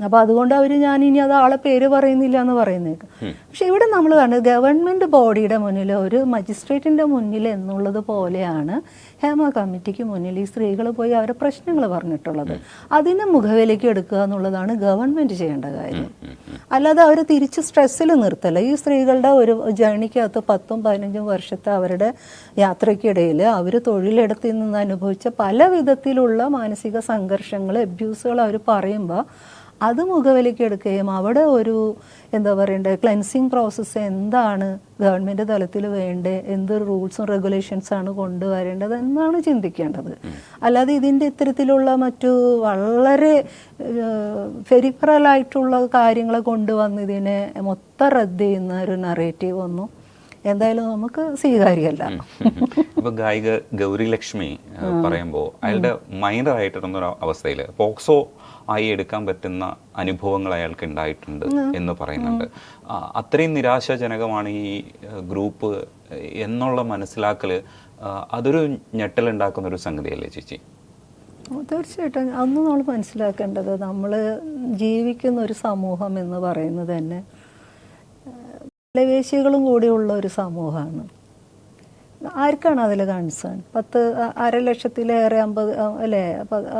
അപ്പോൾ അതുകൊണ്ട് ഞാനിനി അത് ആളെ പേര് പറയുന്നില്ല എന്ന് പറയുന്നേക്ക്. പക്ഷെ ഇവിടെ നമ്മൾ കണ്ടത് ഗവൺമെൻറ് ബോഡിയുടെ മുന്നിൽ ഒരു മജിസ്ട്രേറ്റിൻ്റെ മുന്നിൽ എന്നുള്ളത് പോലെയാണ് ഹേമ കമ്മിറ്റിക്ക് മുന്നിൽ ഈ സ്ത്രീകൾ പോയി അവരുടെ പ്രശ്നങ്ങൾ പറഞ്ഞിട്ടുള്ളത്. അതിനെ മുഖവിലേക്ക് എടുക്കുക എന്നുള്ളതാണ് ഗവൺമെൻറ് ചെയ്യേണ്ട കാര്യം. അല്ലാതെ അവർ തിരിച്ച് സ്ട്രെസ്സിൽ നിർത്തല്ല. ഈ സ്ത്രീകളുടെ ഒരു ജേണിക്കകത്ത് 10-15 വർഷത്തെ അവരുടെ യാത്രയ്ക്കിടയിൽ അവർ തൊഴിലിടത്തിൽ നിന്ന് അനുഭവിച്ച പല വിധത്തിലുള്ള മാനസിക സംഘർഷങ്ങൾ, അബ്യൂസുകൾ അവർ പറയുമ്പോൾ അത് മുഖവിലേക്ക് എടുക്കുകയും അവിടെ ഒരു എന്താ പറയണ്ടേ ക്ലെൻസിങ് പ്രോസസ്സ് എന്താണ് ഗവൺമെൻറ് തലത്തിൽ വേണ്ടേ, എന്ത് റൂൾസും റെഗുലേഷൻസാണ് കൊണ്ടുവരേണ്ടത് എന്നാണ് ചിന്തിക്കേണ്ടത്. അല്ലാതെ ഇതിൻ്റെ ഇത്തരത്തിലുള്ള മറ്റു വളരെ ഫെരിഫറലായിട്ടുള്ള കാര്യങ്ങൾ കൊണ്ടുവന്ന് ഇതിനെ മൊത്തം റദ്ദ് ചെയ്യുന്ന ഒരു നറേറ്റീവ് ഒന്നും എന്തായാലും നമുക്ക് സ്വീകാര്യമല്ല. ഇപ്പൊ ഗായിക ഗൗരി ലക്ഷ്മി പറയുമ്പോൾ അയാളുടെ മൈനർ ആയിട്ടിരുന്ന അവസ്ഥയിൽ പോക്സോ ആയി എടുക്കാൻ പറ്റുന്ന അനുഭവങ്ങൾ അയാൾക്ക് ഉണ്ടായിട്ടുണ്ട് എന്ന് പറയുന്നുണ്ട്. അത്രയും നിരാശാജനകമാണ് ഈ ഗ്രൂപ്പ് എന്നുള്ള മനസ്സിലാക്കല്. അതൊരു ഞെട്ടലുണ്ടാക്കുന്ന ഒരു സംഗതിയല്ലേ ചേച്ചി? തീർച്ചയായിട്ടും അന്ന് നമ്മൾ മനസ്സിലാക്കേണ്ടത് നമ്മൾ ജീവിക്കുന്ന ഒരു സമൂഹം എന്ന് പറയുന്നത് തന്നെ ലവേശികളും കൂടിയുള്ള ഒരു സമൂഹമാണ്. ആർക്കാണ് അതിൽ കൺസേൺ? 1.5 ലക്ഷത്തിലേറെ 50 അല്ലേ,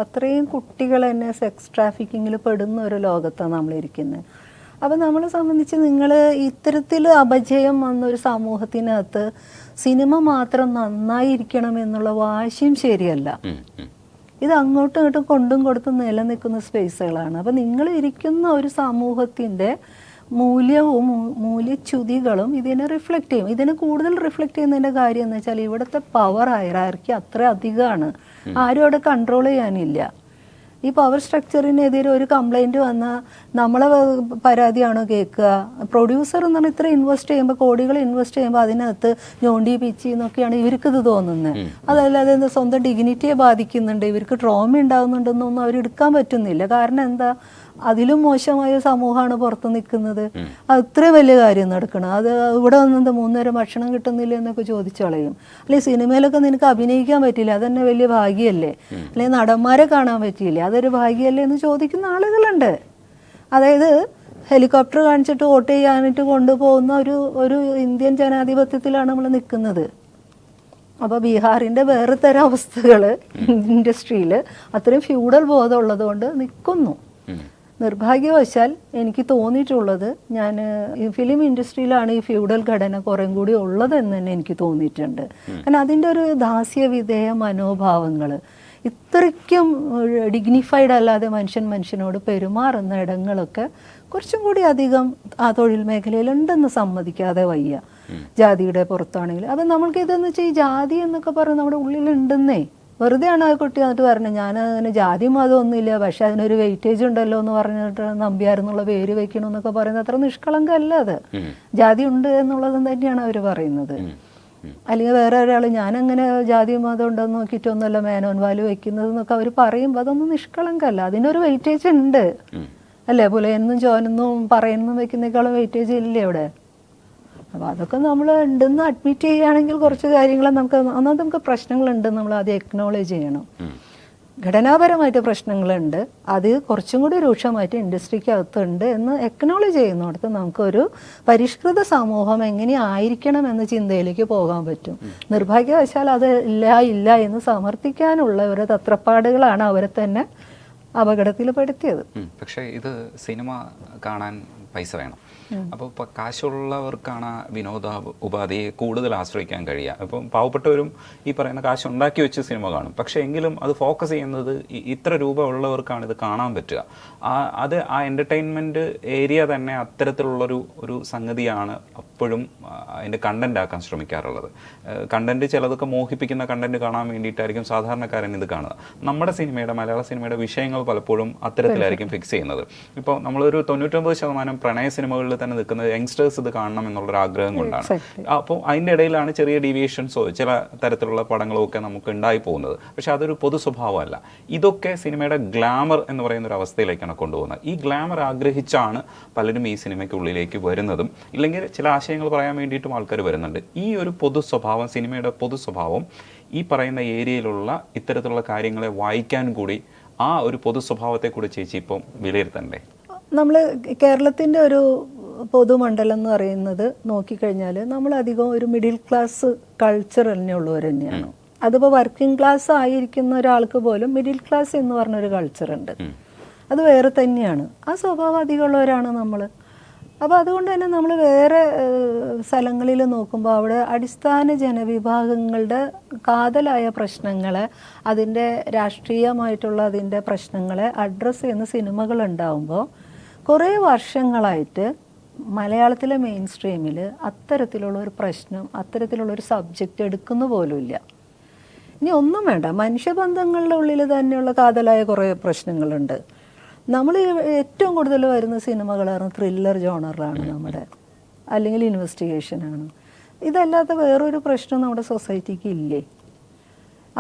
അത്രയും കുട്ടികൾ തന്നെ സെക്സ് ട്രാഫിക്കിങ്ങിൽ പെടുന്ന ഒരു ലോകത്താണ് നമ്മളിരിക്കുന്നത്. അപ്പം നമ്മളെ സംബന്ധിച്ച് നിങ്ങൾ ഇത്തരത്തിൽ അപജയം വന്നൊരു സമൂഹത്തിനകത്ത് സിനിമ മാത്രം നന്നായിരിക്കണം എന്നുള്ള വാശിയും ശരിയല്ല. ഇത് അങ്ങോട്ടും ഇങ്ങോട്ടും കൊണ്ടും കൊടുത്തും നിലനിൽക്കുന്ന സ്പേസുകളാണ്. അപ്പം നിങ്ങൾ ഇരിക്കുന്ന ഒരു സമൂഹത്തിൻ്റെ മൂല്യവും മൂല്യച്യുതികളും ഇതിനെ റിഫ്ലക്റ്റ് ചെയ്യും. ഇതിനെ കൂടുതൽ റിഫ്ലക്റ്റ് ചെയ്യുന്നതിൻ്റെ കാര്യം എന്ന് വെച്ചാൽ ഇവിടുത്തെ പവർ ഹൈറാർക്കി അത്ര അധികമാണ്. ആരും അവിടെ കൺട്രോൾ ചെയ്യാനില്ല. ഈ പവർ സ്ട്രക്ചറിനെതിരെ ഒരു കംപ്ലൈൻറ്റ് വന്നാൽ നമ്മളെ പരാതിയാണോ കേൾക്കുക? പ്രൊഡ്യൂസർ എന്ന് പറഞ്ഞാൽ ഇത്ര ഇൻവെസ്റ്റ് ചെയ്യുമ്പോൾ, കോടികൾ ഇൻവെസ്റ്റ് ചെയ്യുമ്പോൾ അതിനകത്ത് ഞോണ്ടി പിച്ചി എന്നൊക്കെയാണ് ഇവർക്കിത് തോന്നുന്നത്. അതല്ലാതെ എന്താ സ്വന്തം ഡിഗ്നിറ്റിയെ ബാധിക്കുന്നുണ്ട്, ഇവർക്ക് ട്രോമ ഉണ്ടാകുന്നുണ്ടെന്നൊന്നും അവരെടുക്കാൻ പറ്റുന്നില്ല. കാരണം എന്താ, അതിലും മോശമായ സമൂഹമാണ് പുറത്ത് നിൽക്കുന്നത്. അത് ഇത്രയും വലിയ കാര്യം നടക്കണം. അത് ഇവിടെ വന്നത് 3 നേരം ഭക്ഷണം കിട്ടുന്നില്ല എന്നൊക്കെ ചോദിച്ചു കളയും. അല്ലെങ്കിൽ സിനിമയിലൊക്കെ നിനക്ക് അഭിനയിക്കാൻ പറ്റില്ല, അതന്നെ വലിയ ഭാഗ്യമല്ലേ? അല്ലെങ്കിൽ നടന്മാരെ കാണാൻ പറ്റിയില്ല, അതൊരു ഭാഗ്യമല്ലേ എന്ന് ചോദിക്കുന്ന ആളുകളുണ്ട്. അതായത് ഹെലികോപ്റ്റർ കാണിച്ചിട്ട് വോട്ട് ചെയ്യാനായിട്ട് കൊണ്ടുപോകുന്ന ഒരു ഇന്ത്യൻ ജനാധിപത്യത്തിലാണ് നമ്മൾ നിൽക്കുന്നത്. അപ്പോൾ ബീഹാറിൻ്റെ വേറെ തരം അവസ്ഥകൾ ഇൻഡസ്ട്രിയിൽ അത്രയും ഫ്യൂഡൽ ബോധം ഉള്ളതുകൊണ്ട് നിൽക്കുന്നു. നിർഭാഗ്യവശാൽ എനിക്ക് തോന്നിയിട്ടുള്ളത്, ഞാൻ ഈ ഫിലിം ഇൻഡസ്ട്രിയിലാണ് ഈ ഫ്യൂഡൽ ഘടന കുറേം കൂടി ഉള്ളതെന്ന് തന്നെ എനിക്ക് തോന്നിയിട്ടുണ്ട്. കാരണം അതിൻ്റെ ഒരു ദാസ്യവിധേയ മനോഭാവങ്ങൾ, ഇത്രയ്ക്കും ഡിഗ്നിഫൈഡ് അല്ലാതെ മനുഷ്യനോട് പെരുമാറുന്ന ഇടങ്ങളൊക്കെ കുറച്ചും കൂടി അധികം ആ തൊഴിൽ മേഖലയിലുണ്ടെന്ന് സമ്മതിക്കാതെ വയ്യ. ജാതിയുടെ പുറത്താണെങ്കിൽ അപ്പം നമ്മൾക്ക് ഇതെന്ന് വെച്ചാൽ ഈ ജാതി എന്നൊക്കെ പറഞ്ഞ് നമ്മുടെ ഉള്ളിലുണ്ടെന്നേ. വെറുതെയാണ് ആ കുട്ടി എന്നിട്ട് പറഞ്ഞത് ഞാൻ അങ്ങനെ ജാതി മതമൊന്നുമില്ല, പക്ഷെ അതിനൊരു വെയിറ്റേജ് ഉണ്ടല്ലോ എന്ന് പറഞ്ഞിട്ട് നമ്പ്യാരെന്നുള്ള പേര് വെക്കണമെന്നൊക്കെ പറയുന്നത് അത്ര നിഷ്കളങ്കല്ല. അത് ജാതി ഉണ്ട് എന്നുള്ളത് തന്നെയാണ് അവർ പറയുന്നത്. അല്ലെങ്കിൽ വേറെ ഒരാൾ ഞാനങ്ങനെ ജാതി മതം ഉണ്ടെന്ന് നോക്കിയിട്ടൊന്നുമല്ല മേനോൻ വാല് വെക്കുന്നത് എന്നൊക്കെ അവർ പറയുമ്പോൾ അതൊന്നും നിഷ്കളങ്കല്ല. അതിനൊരു വെയിറ്റേജ് ഉണ്ട് അല്ലേ? പുലയെന്നും ചോനെന്നും പറയുന്നതും വെക്കുന്നേക്കാളും വെയിറ്റേജ് ഇല്ലേ അവിടെ? അപ്പോൾ അതൊക്കെ നമ്മൾ ഉണ്ടെന്ന് അഡ്മിറ്റ് ചെയ്യുകയാണെങ്കിൽ കുറച്ച് കാര്യങ്ങൾ നമുക്ക് പ്രശ്നങ്ങളുണ്ട്, നമ്മൾ അത് എക്നോളേജ് ചെയ്യണം. ഘടനാപരമായിട്ട് പ്രശ്നങ്ങളുണ്ട്, അത് കുറച്ചും കൂടി രൂക്ഷമായിട്ട് ഇൻഡസ്ട്രിക്കകത്തുണ്ട് എന്ന് എക്നോളേജ് ചെയ്യുന്നിടത്ത് നമുക്കൊരു പരിഷ്കൃത സമൂഹം എങ്ങനെ ആയിരിക്കണം എന്ന ചിന്തയിലേക്ക് പോകാൻ പറ്റും. നിർഭാഗ്യവശാൽ അത് ഇല്ല എന്ന് സമർത്ഥിക്കാനുള്ള ഒരു തത്രപ്പാടുകളാണ് അവരെ തന്നെ അപകടത്തിൽപ്പെടുത്തിയത്. പക്ഷേ ഇത് സിനിമ കാണാൻ പൈസ വേണം. അപ്പോൾ ഇപ്പോൾ കാശുള്ളവർക്കാണ് വിനോദ ഉപാധിയെ കൂടുതൽ ആശ്രയിക്കാൻ കഴിയുക. ഇപ്പം പാവപ്പെട്ടവരും ഈ പറയുന്ന കാശ് ഉണ്ടാക്കി വെച്ച് സിനിമ കാണും. പക്ഷേ എങ്കിലും അത് ഫോക്കസ് ചെയ്യുന്നത് ഇത്ര രൂപ ഉള്ളവർക്കാണ് ഇത് കാണാൻ പറ്റുക. അത് ആ എൻ്റർടൈൻമെൻറ്റ് ഏരിയ തന്നെ അത്തരത്തിലുള്ളൊരു സംഗതിയാണ് അപ്പോഴും അതിൻ്റെ കണ്ടന്റ് ആക്കാൻ ശ്രമിക്കാറുള്ളത്. കണ്ടന്റ് ചിലതൊക്കെ മോഹിപ്പിക്കുന്ന കണ്ടന്റ് കാണാൻ വേണ്ടിയിട്ടായിരിക്കും സാധാരണക്കാരൻ ഇത് കാണുക. നമ്മുടെ സിനിമയുടെ, മലയാള സിനിമയുടെ വിഷയങ്ങൾ പലപ്പോഴും അത്തരത്തിലായിരിക്കും ഫിക്സ് ചെയ്യുന്നത്. ഇപ്പോൾ നമ്മളൊരു 99% പ്രണയ സിനിമകളിൽ തന്നെ നിൽക്കുന്നത് യങ്സ്റ്റേഴ്സ് ഇത് കാണണം എന്നുള്ളൊരു ആഗ്രഹം കൊണ്ടാണ്. അപ്പോൾ അതിൻ്റെ ഇടയിലാണ് ചെറിയ ഡീവിയേഷൻസോ ചില തരത്തിലുള്ള പടങ്ങളോ ഒക്കെ നമുക്ക് ഉണ്ടായി പോകുന്നത്. പക്ഷെ അതൊരു പൊതു സ്വഭാവമല്ല. ഇതൊക്കെ സിനിമയുടെ ഗ്ലാമർ എന്ന് പറയുന്ന ഒരു അവസ്ഥയിലേക്കാണ് കൊണ്ടുപോകുന്നത്. ഈ ഗ്ലാമർ ആഗ്രഹിച്ചാണ് പലരും ഈ സിനിമയ്ക്കുള്ളിലേക്ക് വരുന്നതും, ഇല്ലെങ്കിൽ ചില ആശയങ്ങൾ പറയാൻ വേണ്ടിയിട്ടും ആൾക്കാർ വരുന്നുണ്ട്. ഈ ഒരു പൊതു സ്വഭാവം, സിനിമയുടെ പൊതു സ്വഭാവം ഈ പറയുന്ന ഏരിയയിലുള്ള ഇത്തരത്തിലുള്ള കാര്യങ്ങളെ വായിക്കാൻ കൂടി ആ ഒരു പൊതു സ്വഭാവത്തെ കൂടി ചേച്ചി ഇപ്പം വിലയിരുത്തണ്ടേ? നമ്മൾ കേരളത്തിൻ്റെ ഒരു പൊതുമണ്ഡലം എന്ന് പറയുന്നത് നോക്കിക്കഴിഞ്ഞാൽ നമ്മളധികം ഒരു മിഡിൽ ക്ലാസ് കൾച്ചർ തന്നെ ഉള്ളവർ തന്നെയാണ്. അതിപ്പോൾ വർക്കിംഗ് ക്ലാസ് ആയിരിക്കുന്ന ഒരാൾക്ക് പോലും മിഡിൽ ക്ലാസ് എന്ന് പറഞ്ഞൊരു കൾച്ചറുണ്ട്. അത് വേറെ തന്നെയാണ്. ആ സ്വഭാവം അധികമുള്ളവരാണ് നമ്മൾ. അപ്പോൾ അതുകൊണ്ട് തന്നെ നമ്മൾ വേറെ സ്ഥലങ്ങളിൽ നോക്കുമ്പോൾ അവിടെ അടിസ്ഥാന ജനവിഭാഗങ്ങളുടെ കാതലായ പ്രശ്നങ്ങളെ, അതിൻ്റെ രാഷ്ട്രീയമായിട്ടുള്ള അതിൻ്റെ പ്രശ്നങ്ങളെ അഡ്രസ്സ് ചെയ്യുന്ന സിനിമകൾ ഉണ്ടാകുമ്പോൾ കുറേ വർഷങ്ങളായിട്ട് മലയാളത്തിലെ മെയിൻ സ്ട്രീമിൽ അത്തരത്തിലുള്ള ഒരു പ്രശ്നം, അത്തരത്തിലുള്ളൊരു സബ്ജക്റ്റ് എടുക്കുന്ന പോലുമില്ല. ഇനി ഒന്നും വേണ്ട, മനുഷ്യബന്ധങ്ങളുടെ ഉള്ളിൽ തന്നെയുള്ള കാതലായ കുറേ പ്രശ്നങ്ങളുണ്ട്. നമ്മൾ ഏറ്റവും കൂടുതൽ വരുന്ന സിനിമകളാണ് ത്രില്ലർ ജോണറിലാണ് നമ്മുടെ, അല്ലെങ്കിൽ ഇൻവെസ്റ്റിഗേഷനാണ്. ഇതല്ലാത്ത വേറൊരു പ്രശ്നം നമ്മുടെ സൊസൈറ്റിക്ക് ഇല്ലേ?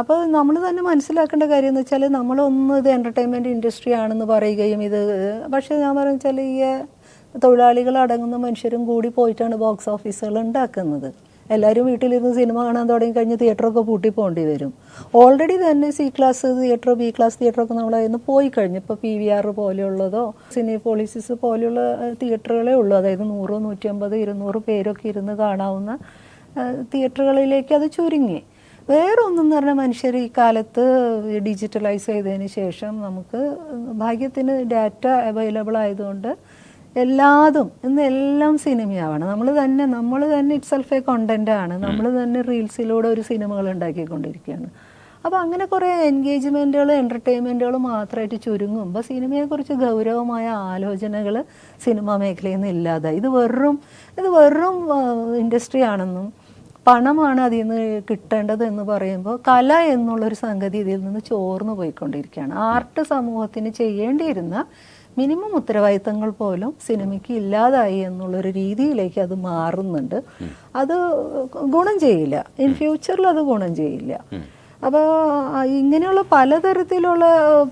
അപ്പോൾ നമ്മൾ തന്നെ മനസ്സിലാക്കേണ്ട കാര്യം എന്ന് വെച്ചാൽ നമ്മളൊന്ന് ഇത് എൻ്റർടൈൻമെൻറ്റ് ഇൻഡസ്ട്രി ആണെന്ന് പറയുകയും ഇത്, പക്ഷേ ഞാൻ പറയുക വെച്ചാൽ ഈ തൊഴിലാളികൾ അടങ്ങുന്ന മനുഷ്യരും കൂടി പോയിട്ടാണ് ബോക്സ് ഓഫീസുകൾ ഉണ്ടാക്കുന്നത്. എല്ലാവരും വീട്ടിലിരുന്ന് സിനിമ കാണാൻ തുടങ്ങി കഴിഞ്ഞ് തിയേറ്ററൊക്കെ പൂട്ടി പോകേണ്ടി വരും. ഓൾറെഡി തന്നെ C class theatre, B class തിയേറ്ററൊക്കെ നമ്മളതിന് പോയി കഴിഞ്ഞു. ഇപ്പോൾ PVR പോലെയുള്ളതോ സിനിപോളിസിസ് പോലെയുള്ള തിയേറ്ററുകളേ ഉള്ളൂ. അതായത് 100, 150, 200 പേരൊക്കെ ഇരുന്ന് കാണാവുന്ന തിയേറ്ററുകളിലേക്ക് അത് ചുരുങ്ങി. വേറെ ഒന്നെന്ന് പറഞ്ഞാൽ മനുഷ്യർ ഈ കാലത്ത് ഡിജിറ്റലൈസ് ചെയ്തതിന് ശേഷം നമുക്ക് ഭാഗ്യത്തിന് ഡാറ്റ അവൈലബിൾ ആയതുകൊണ്ട് എല്ലാം സിനിമയാവണം. നമ്മൾ തന്നെ ഇറ്റ് സെൽഫ് എ കോണ്ടൻ്റാണ്. നമ്മൾ തന്നെ റീൽസിലൂടെ ഒരു സിനിമകൾ ഉണ്ടാക്കിക്കൊണ്ടിരിക്കുകയാണ്. അപ്പോൾ അങ്ങനെ കുറേ എൻഗേജ്മെൻറ്റുകൾ, എൻ്റർടൈൻമെൻറ്റുകൾ മാത്രമായിട്ട് ചുരുങ്ങുമ്പോൾ സിനിമയെക്കുറിച്ച് ഗൗരവമായ ആലോചനകൾ സിനിമാ മേഖലയിൽ നിന്ന് ഇല്ലാതായി. ഇത് വെറും ഇൻഡസ്ട്രി ആണെന്നും പണമാണ് അതിൽ നിന്ന് കിട്ടേണ്ടത് എന്ന് പറയുമ്പോൾ കല എന്നുള്ളൊരു സംഗതി ഇതിൽ നിന്ന് ചോർന്നു പോയിക്കൊണ്ടിരിക്കുകയാണ്. ആർട്ട് സമൂഹത്തിന് ചെയ്യേണ്ടിയിരുന്ന മിനിമം ഉത്തരവാദിത്തങ്ങൾ പോലും സിനിമയ്ക്ക് ഇല്ലാതായി എന്നുള്ളൊരു രീതിയിലേക്ക് അത് മാറുന്നുണ്ട്. അത് ഗുണം ചെയ്യില്ല, ഇൻ ഫ്യൂച്ചറിൽ അത് ഗുണം ചെയ്യില്ല. അപ്പോൾ ഇങ്ങനെയുള്ള പലതരത്തിലുള്ള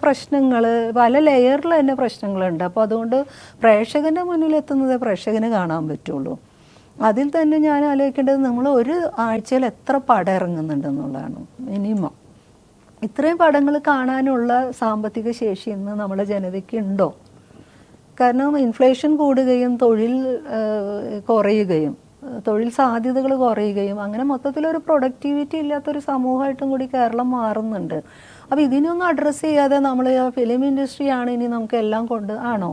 പ്രശ്നങ്ങൾ, പല ലെയറിൽ തന്നെ പ്രശ്നങ്ങളുണ്ട്. അപ്പോൾ അതുകൊണ്ട് പ്രേക്ഷകൻ്റെ മുന്നിലെത്തുന്നത് പ്രേക്ഷകന് കാണാൻ പറ്റുള്ളൂ. അതിൽ തന്നെ ഞാൻ ആലോചിക്കേണ്ടത് നമ്മൾ ഒരു ആഴ്ചയിൽ എത്ര പടം ഇറങ്ങുന്നുണ്ടെന്നുള്ളതാണ് മിനിമം. ഇത്രയും പടങ്ങൾ കാണാനുള്ള സാമ്പത്തിക ശേഷി ഇന്ന് നമ്മുടെ ജനതയ്ക്ക് ഉണ്ടോ? കാരണം ഇൻഫ്ലേഷൻ കൂടുകയും തൊഴിൽ കുറയുകയും തൊഴിൽ സാധ്യതകൾ കുറയുകയും അങ്ങനെ മൊത്തത്തിലൊരു പ്രൊഡക്ടിവിറ്റി ഇല്ലാത്തൊരു സമൂഹമായിട്ടും കൂടി കേരളം മാറുന്നുണ്ട്. അപ്പോൾ ഇതിനൊന്നും അഡ്രസ്സ് ചെയ്യാതെ നമ്മൾ ഫിലിം ഇൻഡസ്ട്രിയാണ് ഇനി നമുക്ക് എല്ലാം കൊണ്ട് ആണോ?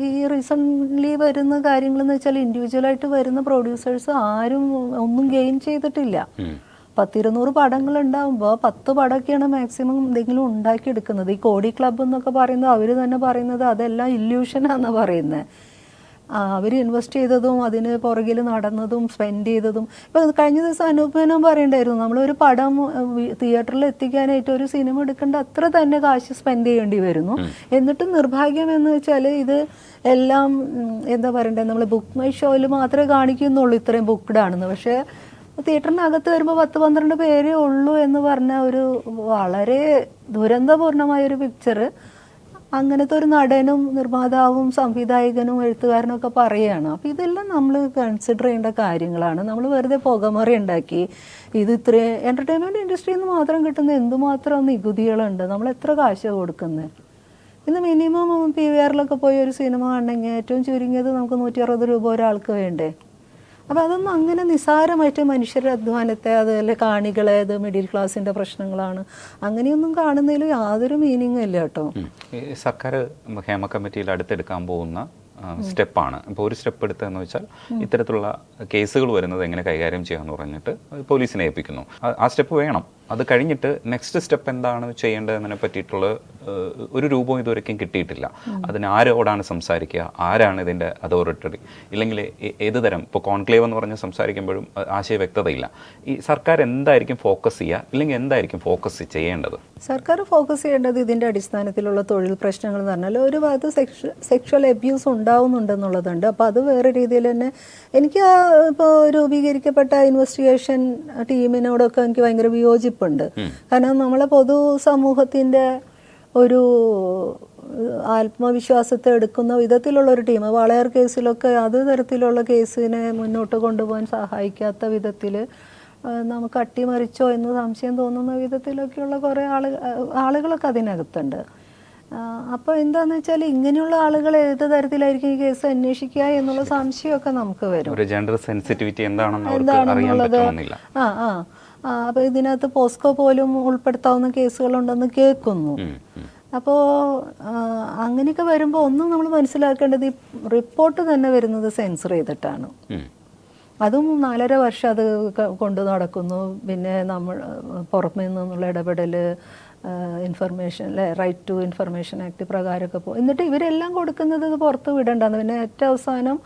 ഈ റീസെൻ്റ്ലി വരുന്ന കാര്യങ്ങളെന്ന് വെച്ചാൽ ഇൻഡിവിജ്വലായിട്ട് വരുന്ന പ്രൊഡ്യൂസേഴ്സ് ആരും ഒന്നും ഗെയിൻ ചെയ്തിട്ടില്ല. 100-200 പടങ്ങൾ ഉണ്ടാകുമ്പോൾ 10 പടമൊക്കെയാണ് മാക്സിമം എന്തെങ്കിലും ഉണ്ടാക്കിയെടുക്കുന്നത്. ഈ കോടി ക്ലബ്ബ് എന്നൊക്കെ പറയുന്നത് അവർ തന്നെ പറയുന്നത് അതെല്ലാം ഇല്യൂഷനാണെന്നാണ് പറയുന്നത്. അവർ ഇൻവെസ്റ്റ് ചെയ്തതും അതിന് പുറകിൽ നടന്നതും സ്പെൻഡ് ചെയ്തതും. ഇപ്പോൾ കഴിഞ്ഞ ദിവസം അനൂപനും പറയണ്ടായിരുന്നു, നമ്മളൊരു പടം തിയേറ്ററിൽ എത്തിക്കാനായിട്ട് ഒരു സിനിമ എടുക്കേണ്ട അത്ര തന്നെ കാശ് സ്പെൻഡ് ചെയ്യേണ്ടി വരുന്നു. എന്നിട്ടും നിർഭാഗ്യം എന്ന് വെച്ചാൽ ഇത് എല്ലാം എന്താ പറയണ്ടേ, നമ്മൾ ബുക്ക് മൈ ഷോയിൽ മാത്രമേ കാണിക്കുന്നുള്ളൂ ഇത്രയും ബുക്ക്ഡ് ആണെന്ന്. പക്ഷേ തിയേറ്ററിനകത്ത് വരുമ്പോൾ 10-12 പേരേ ഉള്ളൂ എന്ന് പറഞ്ഞ ഒരു വളരെ ദുരന്തപൂർണമായൊരു പിക്ചർ അങ്ങനത്തെ ഒരു നടനും നിർമ്മാതാവും സംവിധായകനും എഴുത്തുകാരനും ഒക്കെ പറയുകയാണ്. അപ്പോൾ ഇതെല്ലാം നമ്മൾ കൺസിഡർ ചെയ്യേണ്ട കാര്യങ്ങളാണ്. നമ്മൾ വെറുതെ പുകമറി ഉണ്ടാക്കി ഇത് ഇത്രയും എൻ്റർടൈൻമെൻറ്റ് ഇൻഡസ്ട്രിയിൽ നിന്ന് മാത്രം കിട്ടുന്ന എന്തുമാത്രം നികുതികളുണ്ട്, നമ്മൾ എത്ര കാശ് കൊടുക്കുന്നത്. ഇന്ന് മിനിമം PVRലൊക്കെ പോയി ഒരു സിനിമ കാണണമെങ്കിൽ ഏറ്റവും ചുരുങ്ങിയത് നമുക്ക് 160 രൂപ ഒരാൾക്ക് വേണ്ടേ? അപ്പോൾ അതൊന്നും അങ്ങനെ നിസ്സാരമായിട്ട് മനുഷ്യരുടെ അധ്വാനത്തെ, അതുപോലെ കാണികളെ, അത് മിഡിൽ ക്ലാസിൻ്റെ പ്രശ്നങ്ങളാണ്, അങ്ങനെയൊന്നും കാണുന്നതിൽ യാതൊരു മീനിങ്ങും ഇല്ല കേട്ടോ. സർക്കാർ ഹേമ കമ്മിറ്റിയിൽ അടുത്തെടുക്കാൻ പോകുന്ന സ്റ്റെപ്പാണ്. ഇപ്പോൾ ഒരു സ്റ്റെപ്പ് എടുത്തതെന്ന് വെച്ചാൽ ഇത്തരത്തിലുള്ള കേസുകൾ വരുന്നത് എങ്ങനെ കൈകാര്യം ചെയ്യാമെന്ന് പറഞ്ഞിട്ട് പോലീസിനെ ഏൽപ്പിക്കുന്നു. ആ സ്റ്റെപ്പ് വേണം. അത് കഴിഞ്ഞിട്ട് നെക്സ്റ്റ് സ്റ്റെപ്പ് എന്താണ് ചെയ്യേണ്ടതെന്നതിനെ പറ്റിയിട്ടുള്ള ഒരു രൂപവും ഇതുവരെയും കിട്ടിയിട്ടില്ല. അതിന് ആരോടാണ് സംസാരിക്കുക, ആരാണ് ഇതിൻ്റെ അതോറിറ്റി, ഇല്ലെങ്കിൽ ഏത് തരം, ഇപ്പോൾ കോൺക്ലേവ് എന്ന് പറഞ്ഞ് സംസാരിക്കുമ്പോഴും ആശയ വ്യക്തതയില്ല. ഈ സർക്കാർ എന്തായിരിക്കും ഫോക്കസ് ചെയ്യുക, ഇല്ലെങ്കിൽ എന്തായിരിക്കും ഫോക്കസ് ചെയ്യേണ്ടത്? സർക്കാർ ഫോക്കസ് ചെയ്യേണ്ടത് ഇതിൻ്റെ അടിസ്ഥാനത്തിലുള്ള തൊഴിൽ പ്രശ്നങ്ങൾ എന്ന് പറഞ്ഞാൽ ഒരു ഭാഗത്ത് സെക്ഷൽ അബ്യൂസ് ഉണ്ടാവുന്നുണ്ടെന്നുള്ളതുണ്ട്. അപ്പോൾ അത് വേറെ രീതിയിൽ തന്നെ എനിക്ക് ഇപ്പോൾ രൂപീകരിക്കപ്പെട്ട ഇൻവെസ്റ്റിഗേഷൻ ടീമിനോടൊക്കെ എനിക്ക് ഭയങ്കര വിയോജിപ്പുണ്ട്. കാരണം നമ്മളെ പൊതു സമൂഹത്തിൻ്റെ ഒരു ആത്മവിശ്വാസത്തെ എടുക്കുന്ന വിധത്തിലുള്ള ഒരു ടീം, വാളയാർ കേസിലൊക്കെ അത് തരത്തിലുള്ള കേസിനെ മുന്നോട്ട് കൊണ്ടുപോകാൻ സഹായിക്കാത്ത വിധത്തിൽ നമുക്ക് അട്ടിമറിച്ചോ എന്ന് സംശയം തോന്നുന്ന വിധത്തിലൊക്കെയുള്ള കുറേ ആളുകളൊക്കെ അതിനകത്തുണ്ട്. അപ്പോൾ എന്താണെന്ന് വെച്ചാൽ ഇങ്ങനെയുള്ള ആളുകൾ ഏത് തരത്തിലായിരിക്കും ഈ കേസ് അന്വേഷിക്കുക എന്നുള്ള സംശയമൊക്കെ നമുക്ക് വരും. ഒരു ജെൻഡർ സെൻസിറ്റിവിറ്റി എന്താണെന്നുള്ളത് അപ്പോൾ ഇതിനകത്ത് പോസ്കോ പോലും ഉൾപ്പെടുത്താവുന്ന കേസുകളുണ്ടെന്ന് കേൾക്കുന്നു. അപ്പോൾ അങ്ങനെയൊക്കെ വരുമ്പോൾ ഒന്നും നമ്മൾ മനസ്സിലാക്കേണ്ടത് ഈ റിപ്പോർട്ട് തന്നെ വരുന്നത് സെൻസർ ചെയ്തിട്ടാണ്. അതും 4.5 വർഷം അത് കൊണ്ടു നടക്കുന്നു. പിന്നെ നമ്മൾ പുറമേ നിന്നുള്ള ഇടപെടൽ, information right to information act പ്രകാരമൊക്കെ എന്നിട്ട് ഇവരെല്ലാം കൊടുക്കുന്നത് ഇത് പുറത്ത് വിടണ്ടെന്ന്. പിന്നെ ഏറ്റവും അവസാനം